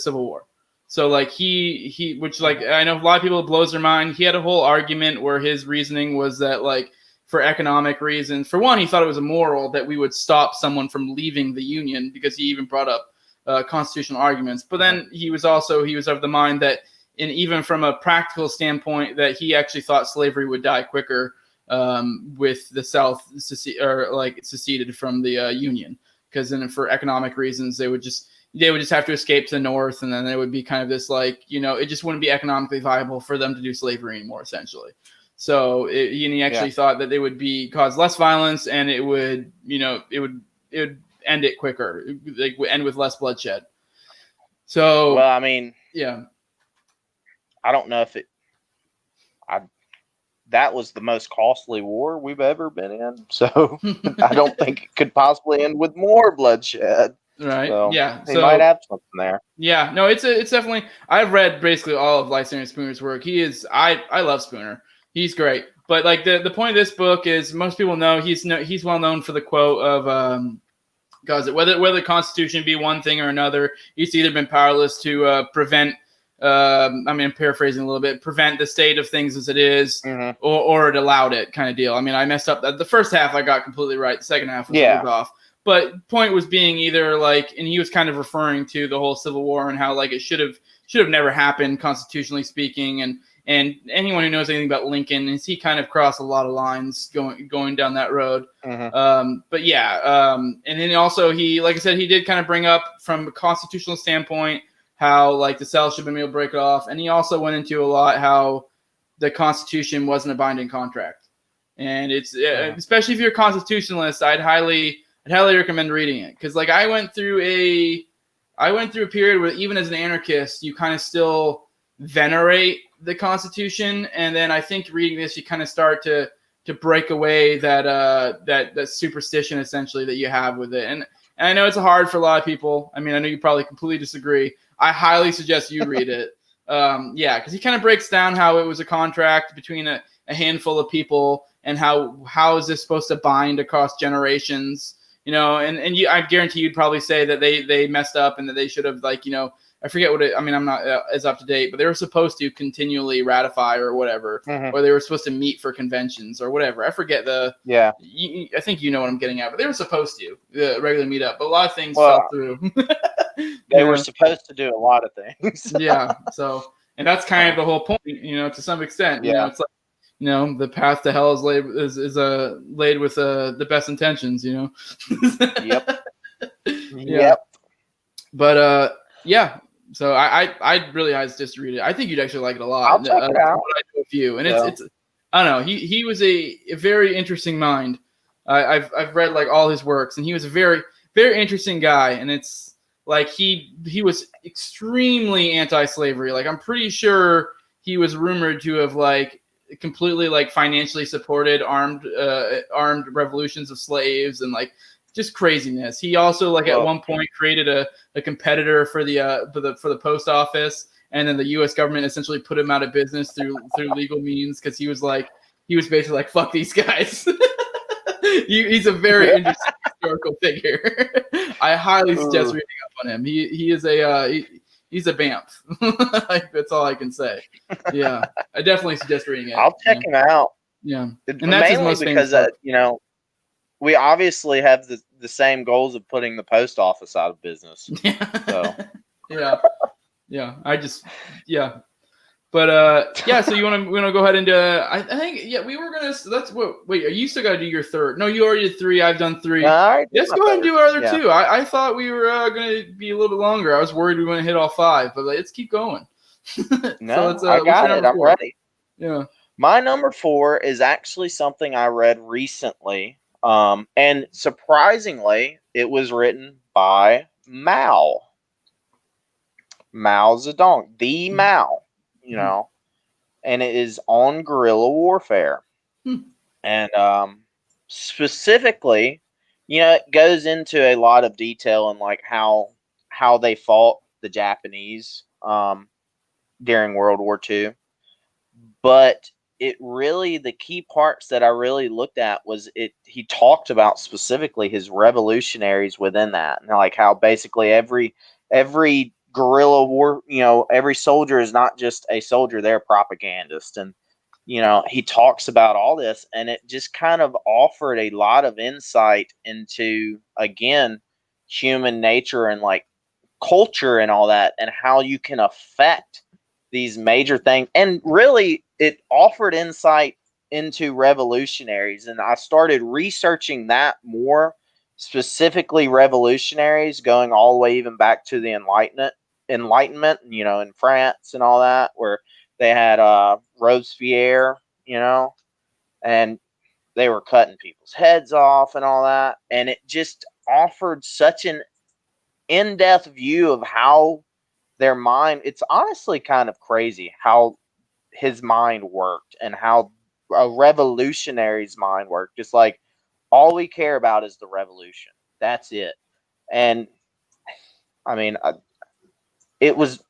Civil War. So like which like I know a lot of people it blows their mind. He had a whole argument where his reasoning was that like for economic reasons, for one, he thought it was immoral that we would stop someone from leaving the Union because he even brought up constitutional arguments. But then he was of the mind that. And even from a practical standpoint, that he actually thought slavery would die quicker with the South seceded from the Union, because then for economic reasons they would just have to escape to the North, and then it would be kind of this like it just wouldn't be economically viable for them to do slavery anymore, essentially. So he actually thought that they would cause less violence, and it would end it quicker, like end with less bloodshed. So well, I mean, yeah. I don't know if that was the most costly war we've ever been in. So I don't think it could possibly end with more bloodshed. Right. So, yeah. He might have something there. Yeah. No, it's definitely, I've read basically all of Lysander Spooner's work. I love Spooner. He's great. But like the point of this book is most people know he's well known for the quote of, because whether the Constitution be one thing or another, it's either been powerless to prevent, I'm paraphrasing a little bit, prevent the state of things as it is, or it allowed it kind of deal. I mean, I messed up. The first half I got completely right. The second half was a little off. But point was being either like, and he was kind of referring to the whole Civil War and how like it should have never happened constitutionally speaking, and anyone who knows anything about Lincoln is he kind of crossed a lot of lines going down that road. But yeah, and then also he, like I said, he did kind of bring up from a constitutional standpoint how like the South should have been able to break it off, and he also went into a lot how the Constitution wasn't a binding contract, and it's especially if you're a constitutionalist, I'd highly recommend reading it, because like I went through a period where even as an anarchist, you kind of still venerate the Constitution, and then I think reading this, you kind of start to break away that superstition essentially that you have with it. And I know it's hard for a lot of people. I mean, I know you probably completely disagree. I highly suggest you read it. Because he kind of breaks down how it was a contract between a handful of people, and how is this supposed to bind across generations, and I guarantee you'd probably say that they messed up and that they should have, like, I forget what I'm not as up to date, but they were supposed to continually ratify or whatever, or they were supposed to meet for conventions or whatever. I forget I think you know what I'm getting at, but they were supposed to regularly meet up, but a lot of things fell through. They were supposed to do a lot of things. Yeah. So, and that's kind of the whole point, to some extent. It's like, the path to hell is laid with the best intentions. Yep. Yep. But yeah. So I'd really suggest read it. I think you'd actually like it a lot. I'll check it out. I know a few, and it's I don't know. He was a very interesting mind. I've read like all his works, and he was a very, very interesting guy. And it's like he was extremely anti-slavery. Like I'm pretty sure he was rumored to have like completely like financially supported armed revolutions of slaves and like just craziness. He also like at one point created a competitor for the post office, and then the U.S. government essentially put him out of business through legal means, because he was basically like, fuck these guys. He's a very interesting historical figure. I highly suggest reading up on him. He's a BAMF. Like, that's all I can say. Yeah, I definitely suggest reading it. I'll check him out. Yeah, and that's his most famous book. We obviously have the same goals of putting the post office out of business. So. But so you want to go ahead and I think we were gonna. That's what. Wait, you still got to do your third? No, you already did 3. I've done 3. All right, let's go ahead and do our other 2. I thought we were gonna be a little bit longer. I was worried we were gonna hit all 5, but let's keep going. No, I got it. I'm ready. Yeah. My number 4 is actually something I read recently. And surprisingly, it was written by Mao Zedong, the Mao, and it is on guerrilla warfare. And specifically, it goes into a lot of detail in like how they fought the Japanese during World War II. But the key parts that I really looked at was he talked about specifically his revolutionaries within that, and like how basically every guerrilla war, every soldier is not just a soldier, they're a propagandist. And he talks about all this, and it just kind of offered a lot of insight into, again, human nature and like culture and all that, and how you can affect these major things. And really, it offered insight into revolutionaries, and I started researching that more, specifically revolutionaries going all the way even back to the Enlightenment, in France and all that, where they had Robespierre, and they were cutting people's heads off and all that, and it just offered such an in-depth view of how their mind. It's honestly kind of crazy how his mind worked, and how a revolutionary's mind worked. Just like, all we care about is the revolution. That's it. And I mean, it was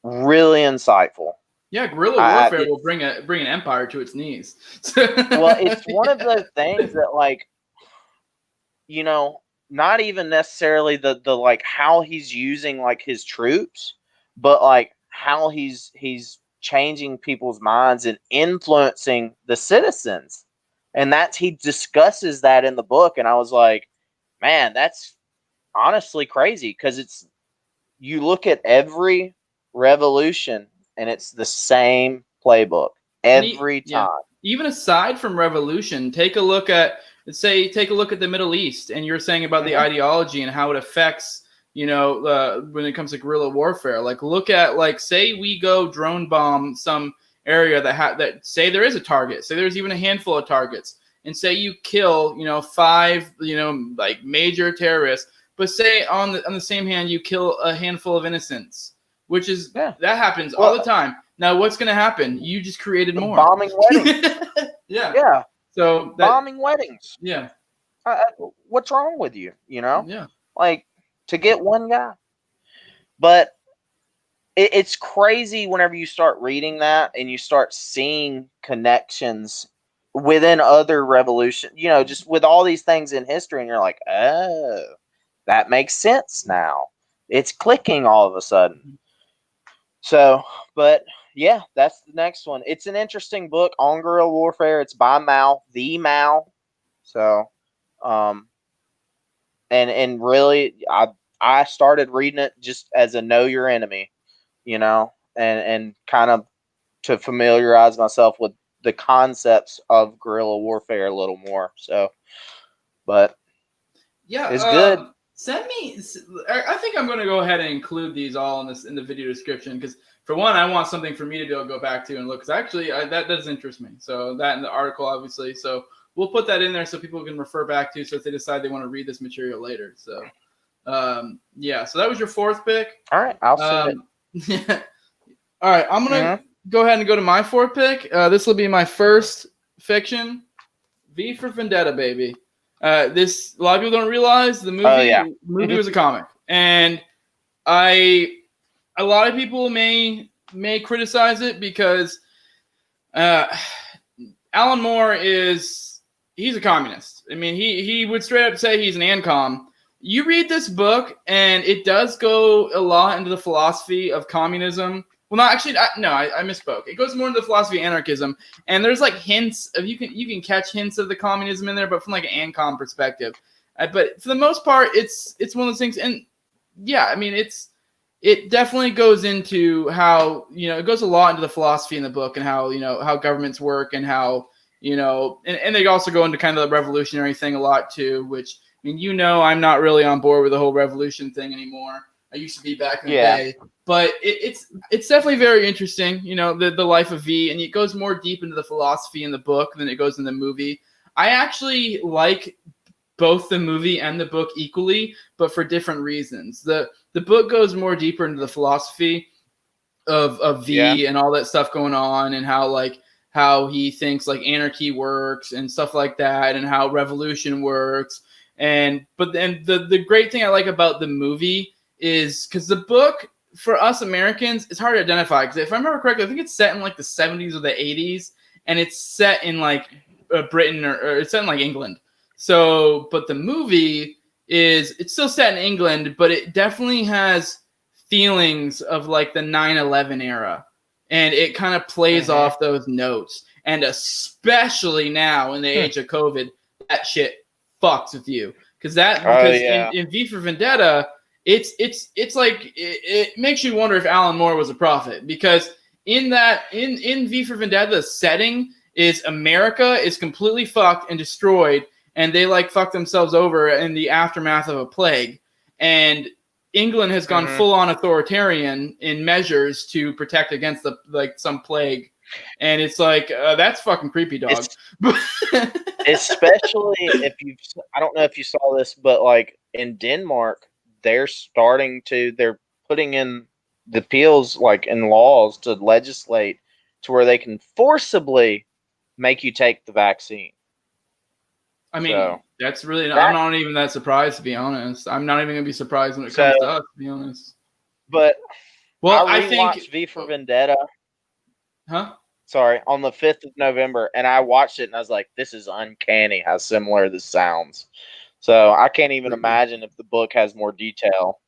really insightly. Yeah, guerrilla warfare will bring an empire to its knees. Well, it's one of those things that, like, not even necessarily the like how he's using like his troops, but like how he's changing people's minds and influencing the citizens. And he discusses that in the book. And I was like, man, that's honestly crazy because you look at every revolution and it's the same playbook every time. Even aside from revolution, take a look at the Middle East, and you're saying about the ideology and how it affects, when it comes to guerrilla warfare. Like, look at, like, say we go drone bomb some area that say there is a target, say there's even a handful of targets, and say you kill 5 like major terrorists, but say on the same hand you kill a handful of innocents, which is that happens all the time. Now what's going to happen? You just created more bombing weddings. yeah. So bombing weddings. Yeah. What's wrong with you? Yeah. Like, to get one guy. But it's crazy whenever you start reading that and you start seeing connections within other revolutions, just with all these things in history, and you're like, oh, that makes sense now. It's clicking all of a sudden. So, but yeah, that's the next one. It's an interesting book on guerrilla warfare. It's by Mao, the Mao. So, and really, I started reading it just as a know your enemy, and kind of to familiarize myself with the concepts of guerrilla warfare a little more. So, but yeah, it's good. Send me. I think I'm going to go ahead and include these all in the video description, because for one, I want something for me to be able to go back to and look. Because actually, that does interest me. So that in the article, obviously. So we'll put that in there so people can refer back to. So if they decide they want to read this material later. So yeah. So that was your 4th pick. All right, I'll send it. All right, I'm gonna go ahead and go to my 4th pick. This will be my first fiction. V for Vendetta, baby. A lot of people don't realize the movie was a comic, and a lot of people may criticize it because Alan Moore he's a communist. I mean, he would straight up say he's an ancom. You read this book, and it does go a lot into the philosophy of communism. Well, not actually. I misspoke. It goes more into the philosophy of anarchism, and there's like hints of you can catch hints of the communism in there, but from like an ancom perspective. But for the most part, it's one of those things. And yeah, I mean, it definitely goes into how it goes a lot into the philosophy in the book and how how governments work and how and they also go into kind of the revolutionary thing a lot too. Which I mean, I'm not really on board with the whole revolution thing anymore. I used to be back in the day. But it's definitely very interesting, the life of V, and it goes more deep into the philosophy in the book than it goes in the movie. I actually like both the movie and the book equally, but for different reasons. The book goes more deeper into the philosophy of V and all that stuff going on, and how he thinks like anarchy works and stuff like that, and how revolution works. But then the great thing I like about the movie is because the book, for us Americans, it's hard to identify, because if I remember correctly, I think it's set in like the 70s or the 80s, and it's set in like Britain or it's set in like England. So, but the movie it's still set in England, but it definitely has feelings of like the 9/11 era, and it kind of plays off those notes. And especially now in the age of COVID, that shit fucks with you, because in V for Vendetta, it's like it makes you wonder if Alan Moore was a prophet, because in V for Vendetta, the setting is America is completely fucked and destroyed, and they like fuck themselves over in the aftermath of a plague, and England has gone full on authoritarian in measures to protect against some plague, and it's like that's fucking creepy, dog. Especially if I don't know if you saw this, but like in Denmark, they're putting in the appeals, like in laws, to legislate to where they can forcibly make you take the vaccine. I mean, that's really, I'm not even that surprised, to be honest. I'm not even going to be surprised when it comes to us, to be honest. But I rewatched V for Vendetta. Huh? Sorry, on the 5th of November, and I watched it, and I was like, this is uncanny how similar this sounds. So I can't even imagine if the book has more detail.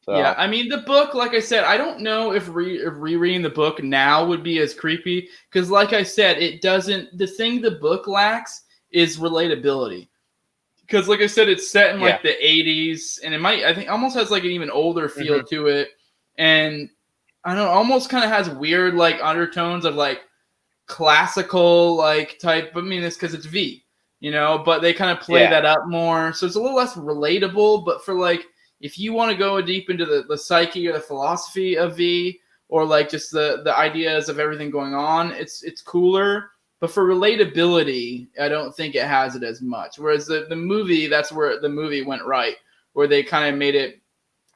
So. Yeah, I mean, the book, like I said, I don't know if rereading the book now would be as creepy, because like I said, the thing the book lacks is relatability. because like I said, it's set in Yeah. like the 80s, and I think almost has like an even older feel to it, and I don't know, almost kind of has weird like undertones of like classical like type. I mean, it's because it's V, but they kind of play that up more, so it's a little less relatable. But for like, if you want to go deep into the psyche or the philosophy of V, or like just the ideas of everything going on, it's cooler. But for relatability, I don't think it has it as much. Whereas the movie, that's where the movie went right, where they kind of made it.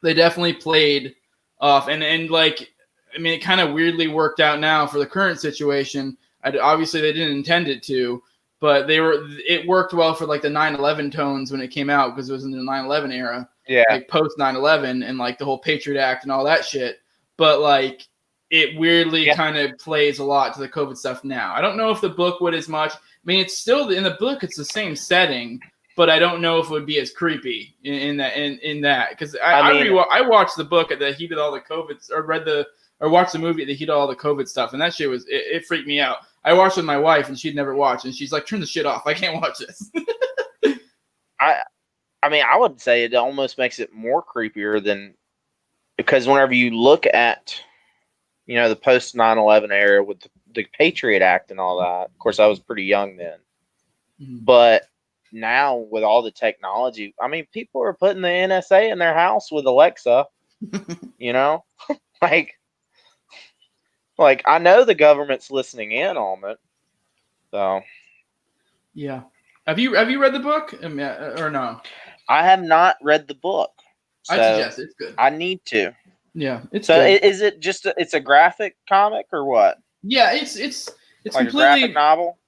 They definitely played off, and like, I mean, it kind of weirdly worked out now for the current situation. Obviously, they didn't intend it to, but it worked well for like the 9/11 tones when it came out, because it was in the 9/11 era, like post 9/11, and like the whole Patriot Act and all that shit. But like, it weirdly kind of plays a lot to the COVID stuff now. I don't know if the book would as much. I mean, it's still in the book, it's the same setting, but I don't know if it would be as creepy in that because I watched the book at the heat of all the COVID, or watched the movie at the heat of all the COVID stuff, and that shit it freaked me out. I watched with my wife, and she'd never watched, and she's like, "Turn the shit off! I can't watch this." I mean, I would say it almost makes it more creepier because whenever you look at, the post 9/11 era with the Patriot Act and all that. Of course, I was pretty young then, but now with all the technology, I mean, people are putting the NSA in their house with Alexa. Like I know the government's listening in on it. So, yeah. Have you read the book or no? I have not read the book. So I suggest it's good. I need to. Yeah, it's so. Good. Is it just it's a graphic comic or what? Yeah, it's like completely a graphic novel.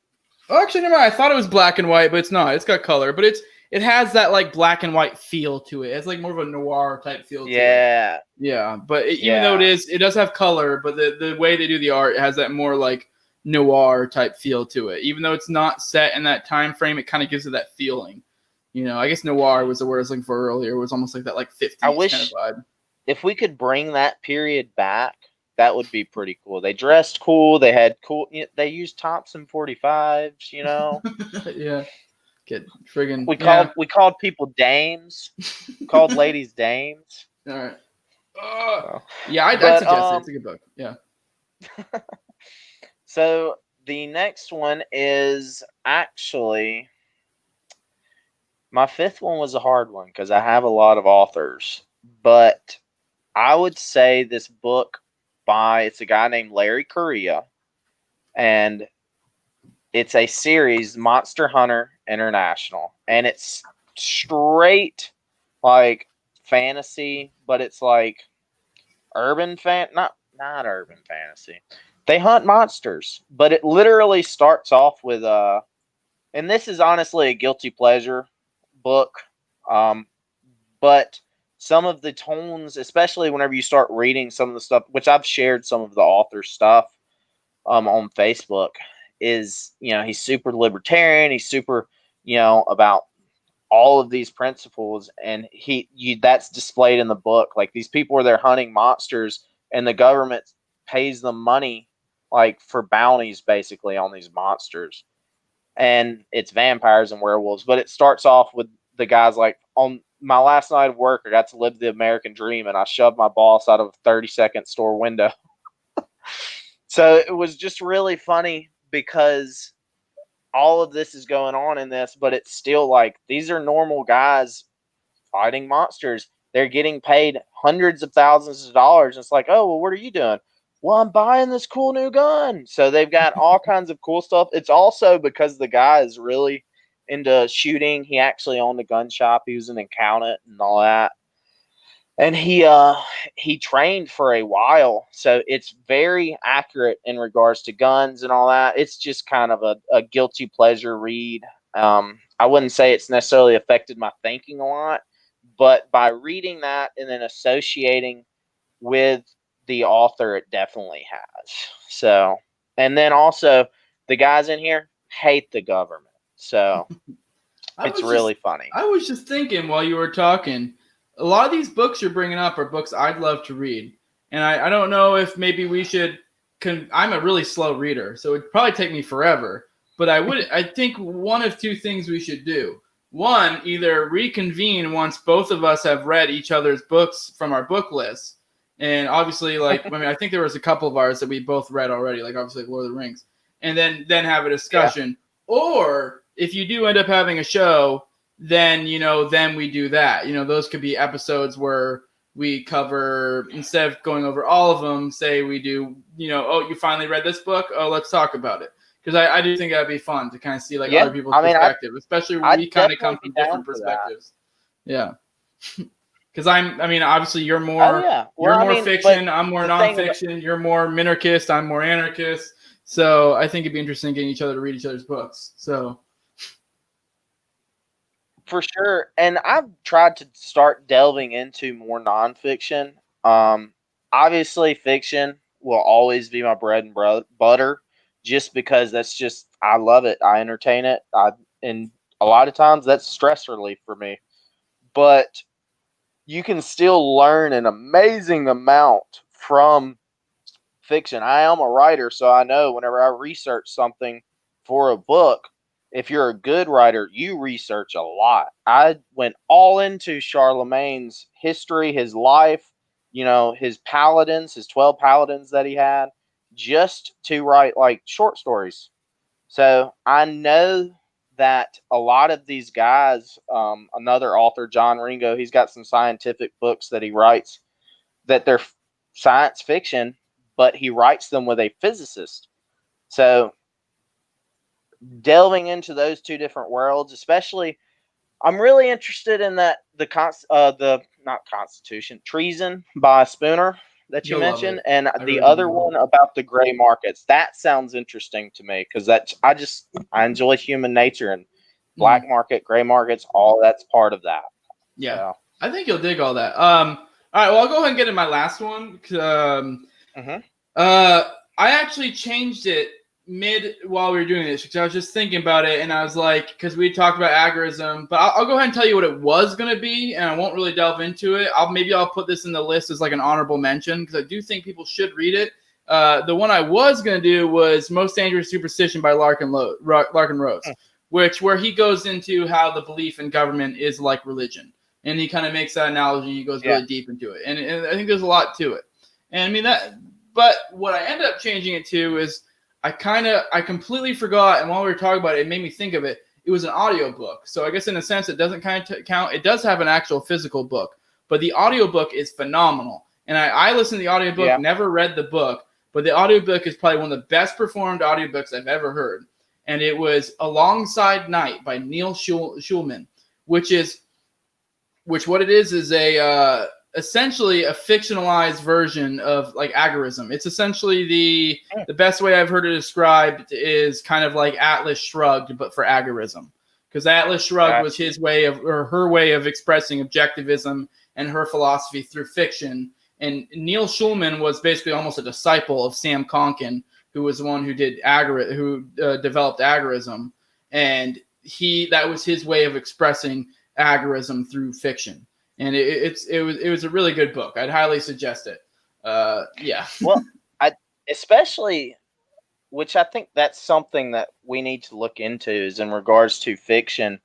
Oh, actually, never mind. I thought it was black and white, but it's not. It's got color, but it has that like black and white feel to it. It's like more of a noir type feel to it. Yeah. But even though it does have color, but the way they do the art has that more like noir type feel to it. Even though it's not set in that time frame, it kind of gives it that feeling. I guess noir was the word I was looking for earlier. It was almost like that like 50s kind of vibe. If we could bring that period back, that would be pretty cool. They dressed cool. They had cool. They used Thompson 45s. Yeah. Get friggin'. We called people dames. Called ladies dames. All right. Yeah, I'd suggest it. It's a good book. Yeah. So the next one is actually my fifth one was a hard one because I have a lot of authors, but I would say this book it's a guy named Larry Correia, and it's a series, Monster Hunter International, and it's straight like fantasy, but it's like not urban fantasy. They hunt monsters, but it literally starts off with and this is honestly a guilty pleasure book, but some of the tones, especially whenever you start reading some of the stuff, which I've shared some of the author stuff on Facebook, is, he's super libertarian. He's super, about all of these principles. And that's displayed in the book. Like, these people are there hunting monsters, and the government pays them money, like, for bounties, basically, on these monsters. And it's vampires and werewolves. But it starts off with the guys like, on my last night of work, I got to live the American dream, and I shoved my boss out of a 30-second store window. So it was just really funny because all of this is going on in this, but it's still like, these are normal guys fighting monsters. They're getting paid hundreds of thousands of dollars. It's like, oh, well, what are you doing? Well, I'm buying this cool new gun. So they've got all kinds of cool stuff. It's also because the guy is really into shooting. He actually owned a gun shop. He was an accountant and all that. And he trained for a while. So it's very accurate in regards to guns and all that. It's just kind of a guilty pleasure read. I wouldn't say it's necessarily affected my thinking a lot, but by reading that and then associating with the author, it definitely has. So, and then also the guys in here hate the government. So it's really funny. I was just thinking while you were talking, a lot of these books you're bringing up are books I'd love to read. And I don't know if maybe we should, I'm a really slow reader, so it'd probably take me forever. But I think one of two things we should do. one, either reconvene once both of us have read each other's books from our book list. And obviously, like, I mean, I think there was a couple of ours that we both read already, like obviously Lord of the Rings, and then have a discussion. Yeah. Or if you do end up having a show, then, then we do that. Those could be episodes where we cover, instead of going over all of them, say we do, oh, you finally read this book? Oh, let's talk about it. Because I do think that'd be fun to kind of see like other people's perspective, especially when we kind of come from different perspectives. Yeah. Because obviously you're more, you're more fiction. I'm more nonfiction. You're more minarchist. I'm more anarchist. So I think it'd be interesting getting each other to read each other's books. So. For sure. And I've tried to start delving into more nonfiction. Obviously, fiction will always be my bread and butter, just because I love it. I entertain it. And a lot of times that's stress relief for me. But you can still learn an amazing amount from fiction. I am a writer, so I know whenever I research something for a book, if you're a good writer, you research a lot. I went all into Charlemagne's history, his life, his paladins, his 12 paladins that he had, just to write like short stories. So I know that a lot of these guys, another author, John Ringo, he's got some scientific books that he writes that they're science fiction, but he writes them with a physicist. So delving into those two different worlds, especially, I'm really interested in that Treason by Spooner that you mentioned, and the other one about the gray markets. That sounds interesting to me because I enjoy human nature, and black market, gray markets, all that's part of that. Yeah, so. I think you'll dig all that. All right, well, I'll go ahead and get in my last one. I actually changed it while we were doing this because I was just thinking about it, and I was like, because we talked about agorism, but I'll go ahead and tell you what it was going to be, and I won't really delve into it. I'll put this in the list as like an honorable mention because I do think people should read it. The one I was going to do was Most Dangerous Superstition by Larken Rose, where he goes into how the belief in government is like religion, and he kind of makes that analogy. He goes really deep into it, and I think there's a lot to it. And I mean that, but what I ended up changing it to is I completely forgot, and while we were talking about it, it made me think of it. It was an audiobook. So I guess in a sense it doesn't kind of count. It does have an actual physical book, but the audiobook is phenomenal. And I listened to the audiobook, never read the book, but the audiobook is probably one of the best performed audiobooks I've ever heard. And it was Alongside Night by Neil Schulman, which what it is essentially a fictionalized version of like agorism. It's essentially the best way I've heard it described is kind of like Atlas Shrugged, but for agorism. Because Atlas Shrugged was his way of, or her way of expressing objectivism and her philosophy through fiction. And Neil Schulman was basically almost a disciple of Sam Konkin, who was the one who developed agorism. And that was his way of expressing agorism through fiction. And it was a really good book. I'd highly suggest it. Well, especially, which I think that's something that we need to look into is in regards to fiction.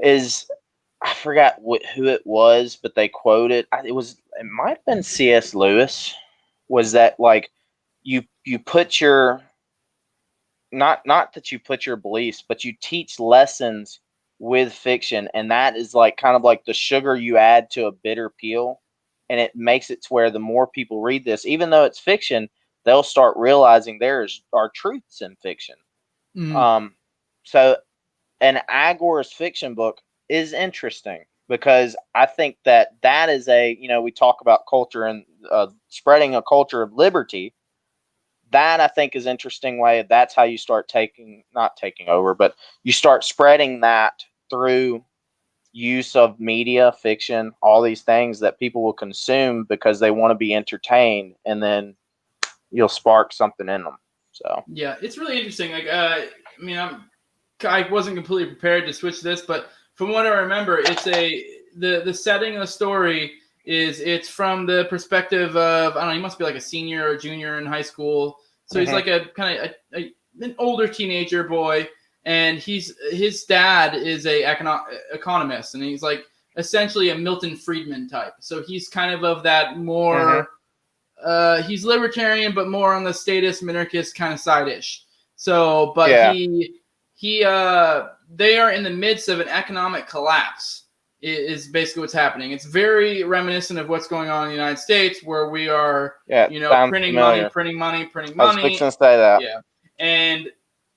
I forgot who it was, but they quoted it might have been C.S. Lewis. Was that like you put your not that you put your beliefs, but you teach lessons with fiction, and that is like kind of like the sugar you add to a bitter pill, and it makes it to where the more people read this, even though it's fiction, they'll start realizing there are truths in fiction. So an Agorist fiction book is interesting because I think that is we talk about culture and spreading a culture of liberty. That I think is an interesting way. That's how you start not taking over, but you start spreading that through use of media, fiction, all these things that people will consume because they want to be entertained, and then you'll spark something in them. So yeah, it's really interesting. Like, I wasn't completely prepared to switch this, but from what I remember, it's the setting of the story it's from the perspective of, I don't know, he must be like a senior or junior in high school. So he's like a kind of an older teenager boy and his dad is a economist, and he's like essentially a Milton Friedman type. So he's kind of that more. He's libertarian, but more on the statist minarchist kind of side-ish. So, but they are in the midst of an economic collapse. Is basically what's happening. It's very reminiscent of what's going on in the United States, where we are, printing money. I was fixing to say that. Yeah, and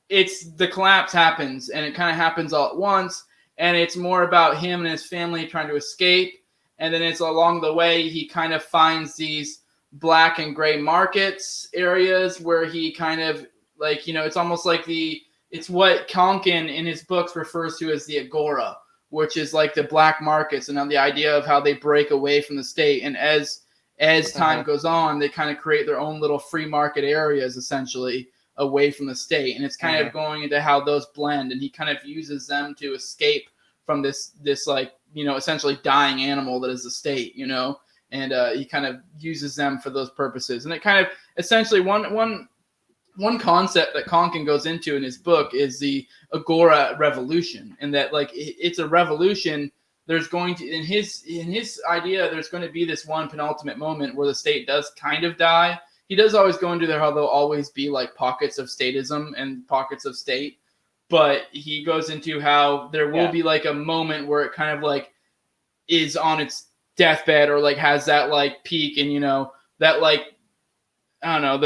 the collapse happens, and it kind of happens all at once, and it's more about him and his family trying to escape, and then it's along the way he kind of finds these black and gray markets areas where he kind of it's almost like it's what Konkin in his books refers to as the Agora, which is like the black markets, and the idea of how they break away from the state. And as time goes on, they kind of create their own little free market areas, essentially, away from the state. And it's kind of going into how those blend, and he kind of uses them to escape from this essentially dying animal that is the state, and he kind of uses them for those purposes. And it kind of essentially one concept that Konkin goes into in his book is the Agora revolution, and that it's a revolution. There's going to in his idea, there's going to be this one penultimate moment where the state does kind of die. He does always go into how there'll always be pockets of statism and pockets of state, but he goes into how there will be a moment where it kind of is on its deathbed, or has that peak, and that I don't know,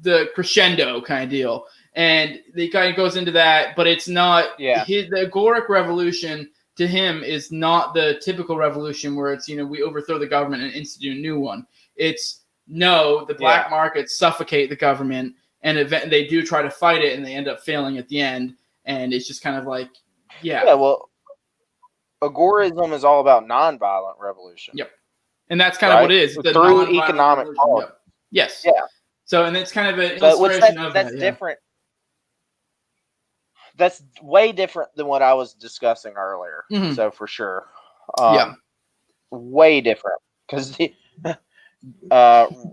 the crescendo kind of deal, and he kind of goes into that, but it's not the agoric revolution to him is not the typical revolution where it's we overthrow the government and institute a new one. It's the black markets suffocate the government, and they do try to fight it, and they end up failing at the end, and it's just kind of well, agorism is all about nonviolent revolution. Yep, and that's kind of what it is. It's through economic policy. Yep. Yes. Yeah. So, and it's kind of an illustration of that's different. That's way different than what I was discussing earlier. Mm-hmm. So for sure, way different, because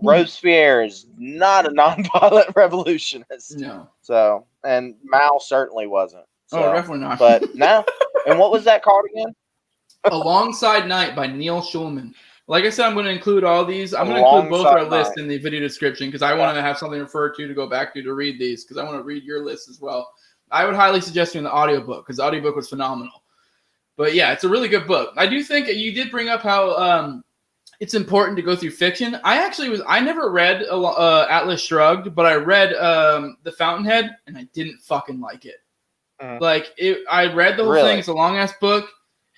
Robespierre is not a nonviolent revolutionist. No. So, and Mao certainly wasn't. So, definitely not. But now, and what was that called again? Alongside Night by Neil Schulman. Like I said, I'm going to include all these. I'm going to include both our lists in the video description, because I want to have something to refer to go back to read these, because I want to read your list as well. I would highly suggest you in the audiobook, because the audiobook was phenomenal. But yeah, it's a really good book. I do think you did bring up how it's important to go through fiction. I never read Atlas Shrugged, but I read The Fountainhead, and I didn't fucking like it. I read the whole thing. It's a long-ass book.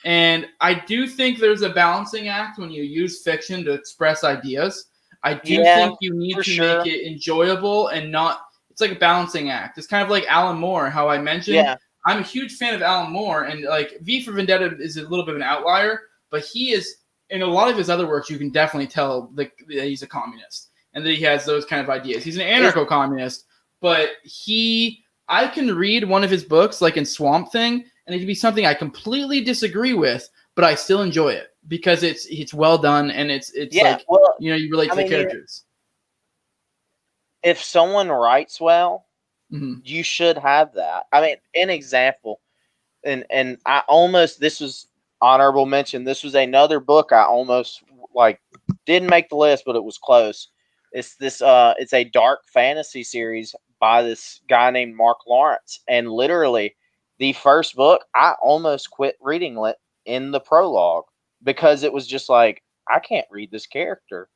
And I do think there's a balancing act when you use fiction to express ideas. I do think you need to make it enjoyable and not. It's like a balancing act. It's kind of like Alan Moore, how I mentioned. Yeah. I'm a huge fan of Alan Moore, and V for Vendetta is a little bit of an outlier, but he is, in a lot of his other works, you can definitely tell that he's a communist and that he has those kind of ideas. He's an anarcho-communist, but I can read one of his books, like in Swamp Thing, and it can be something I completely disagree with, but I still enjoy it because it's well done, and it's you relate to the characters. If someone writes well, you should have that. I mean, an example, and I almost, this was honorable mention. This was another book I almost didn't make the list, but it was close. It's it's a dark fantasy series by this guy named Mark Lawrence, and literally the first book, I almost quit reading it in the prologue because it was just I can't read this character.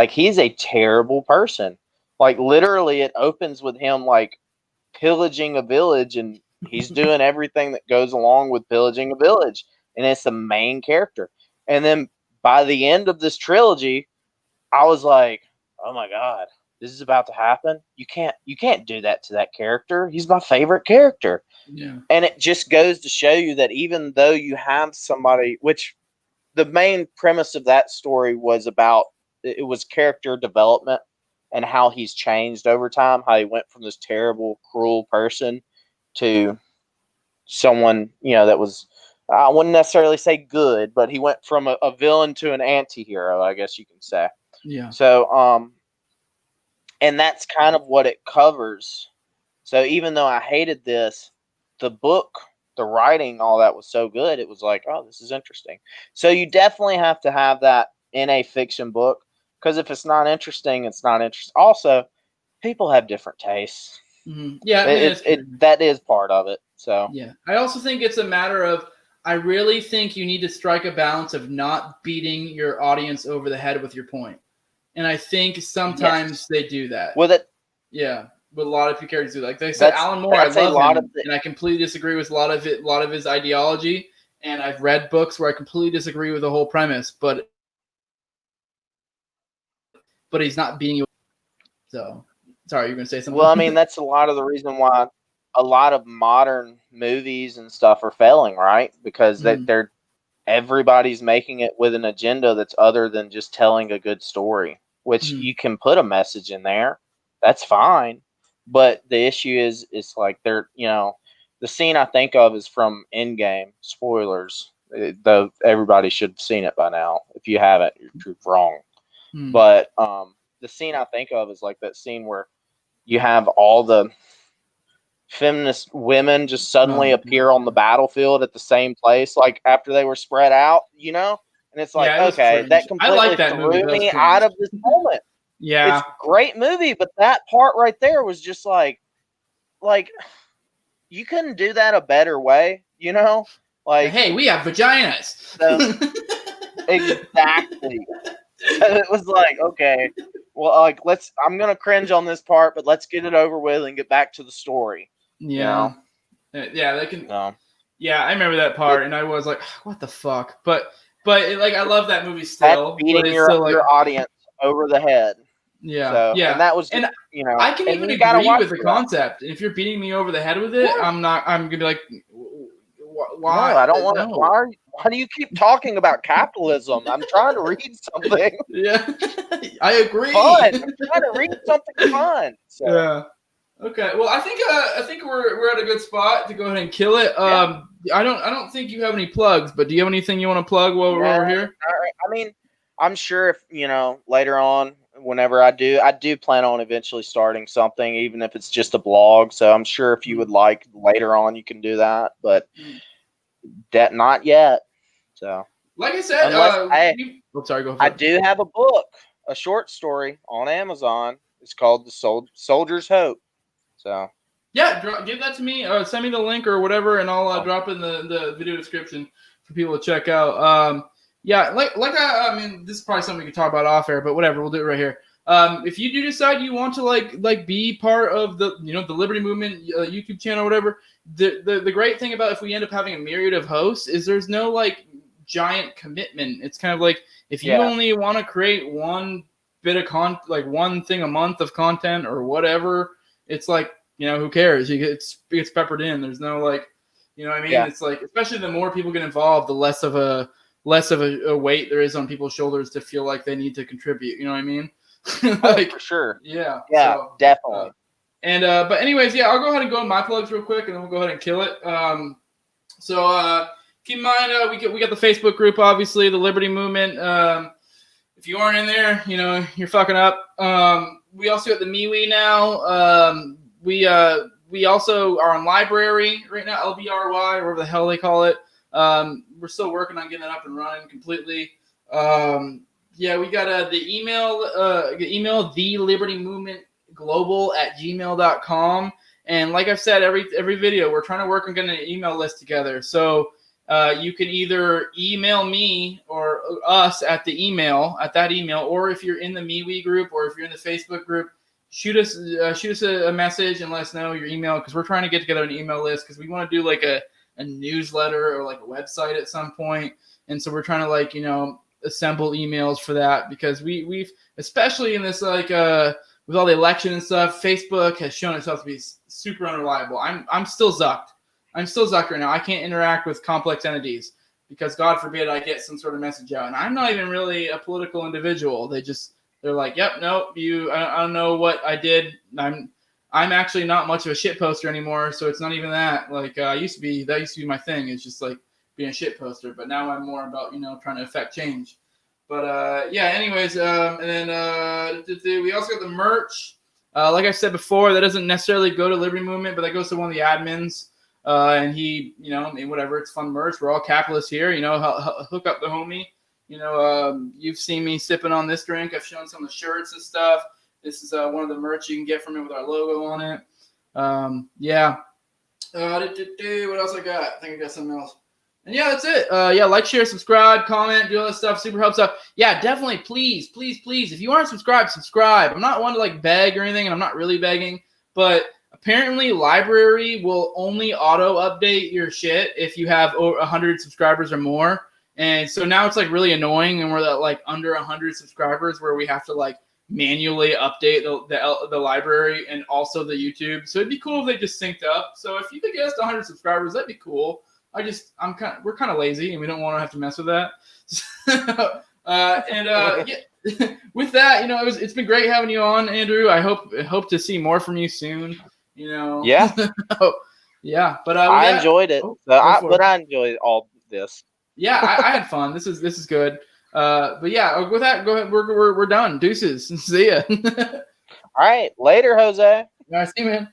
He's a terrible person. Literally, it opens with him pillaging a village, and he's doing everything that goes along with pillaging a village, and it's the main character. And then by the end of this trilogy, I was like, oh my God, this is about to happen. You can't do that to that character. He's my favorite character. Yeah. And it just goes to show you that even though you have somebody, which the main premise of that story was about, it was character development and how he's changed over time, how he went from this terrible, cruel person to someone, that was, I wouldn't necessarily say good, but he went from a villain to an anti-hero, I guess you can say. Yeah. So, and that's kind of what it covers. So even though I hated this, the book, the writing, all that was so good. It was like, oh, this is interesting. So you definitely have to have that in a fiction book, because if it's not interesting, it's not interesting. Also, people have different tastes. Yeah, I mean, that is part of it. So yeah, I also think it's a matter of, I really think you need to strike a balance of not beating your audience over the head with your point. And I think sometimes they do that. With it. Yeah. But a lot of characters do. Like they said, Alan Moore, I love him, and I completely disagree with a lot of his ideology. And I've read books where I completely disagree with the whole premise, but he's not beating you. So, sorry, you're going to say something? Well, I mean, that's a lot of the reason why a lot of modern movies and stuff are failing, right? Because they're everybody's making it with an agenda that's other than just telling a good story, which you can put a message in there. That's fine. But the issue is like they're, the scene I think of is from Endgame. Spoilers. Though everybody should have seen it by now. If you haven't, you're wrong. But the scene I think of is like that scene where you have all the feminist women just suddenly appear on the battlefield at the same place, like after they were spread out, and it's like, okay, that completely threw me out of this moment. Yeah, it's a great movie, but that part right there was just like you couldn't do that a better way, like, hey, we have vaginas. So, exactly. It was like, okay, well, like, I'm gonna cringe on this part, but let's get it over with and get back to the story. Yeah, yeah, they can. No. Yeah, I remember that part, and I was like, what the fuck? But like, I love that movie still. That's beating your audience over the head. Yeah, so, yeah, and that was, just, I can even agree with the concept. If you're beating me over the head with it, yeah. I'm gonna be like, why? No, I don't want to. Why do you keep talking about capitalism? I'm trying to read something. Yeah, I agree. Fun. I'm trying to read something fun. So. Yeah. Okay. Well, I think we're at a good spot to go ahead and kill it. I don't think you have any plugs, but do you have anything you want to plug while we're here? I mean, I'm sure if later on, whenever I do plan on eventually starting something, even if it's just a blog. So I'm sure if you would like later on, you can do that, but that not yet. So, like I said, sorry, go for it. I do have a book, a short story on Amazon. It's called The Soldier's Hope. So yeah, give that to me. Send me the link or whatever, and I'll drop it in the video description for people to check out. Yeah, I mean, this is probably something we could talk about off air, but whatever, we'll do it right here. If you do decide you want to like be part of the the Liberty Movement YouTube channel or whatever, the great thing about if we end up having a myriad of hosts is there's no like giant commitment. It's kind of like if you only want to create one bit of one thing a month of content or whatever, it's like, who cares? It gets peppered in. There's no like, what I mean? Yeah. It's like, especially the more people get involved, the less of a weight there is on people's shoulders to feel like they need to contribute. You know what I mean? For sure. Yeah. Yeah, so, definitely. But anyways, I'll go ahead and go on my plugs real quick, and then we'll go ahead and kill it. So keep in mind, we got the Facebook group, obviously, the Liberty Movement. If you aren't in there, you're fucking up. We also got the MeWe now. We also are on Library right now, LBRY, whatever the hell they call it. We're still working on getting that up and running completely. We got the email thelibertymovementglobal@gmail.com. And like I've said, every video, we're trying to work on getting an email list together. So you can either email me or us at that email, or if you're in the MeWe group or if you're in the Facebook group, shoot us a message and let us know your email, because we're trying to get together an email list because we want to do like a newsletter or like a website at some point. And so we're trying to assemble emails for that, because we've especially in this with all the election and stuff, Facebook has shown itself to be super unreliable. I'm still zucked. I'm still zucked right now. I can't interact with complex entities because God forbid I get some sort of message out. And I'm not even really a political individual. They're like, yep, no, I don't know what I did. I'm actually not much of a shit poster anymore, so it's not even that. Like that used to be my thing. It's just like being a shit poster, but now I'm more about trying to affect change. But anyways, and then we also got the merch. Like I said before, that doesn't necessarily go to Liberty Movement, but that goes to one of the admins. And he, I mean, whatever, it's fun merch. We're all capitalists here, hook up the homie. You've seen me sipping on this drink. I've shown some of the shirts and stuff. This is one of the merch you can get from it with our logo on it. Yeah. What else I got? I think I got something else. And yeah, that's it. Like, share, subscribe, comment, do all that stuff. Super helps out. Yeah, definitely. Please. If you aren't subscribed, subscribe. I'm not one to like beg or anything, and I'm not really begging. But apparently, Library will only auto update your shit if you have over 100 subscribers or more. And so now it's like really annoying, and we're at like under 100 subscribers where we have to like manually update the library and also the YouTube. So it'd be cool if they just synced up. So if you could get us to 100 subscribers, that'd be cool. We're kind of lazy and we don't want to have to mess with that. With that, it's been great having you on, Andrew. I hope to see more from you soon. Yeah. Yeah. But I enjoyed it. I enjoyed all this. Yeah, I had fun. This is good. But yeah, with that, go ahead. We're done. Deuces. See ya. All right. Later, Jose. All right, see you, man.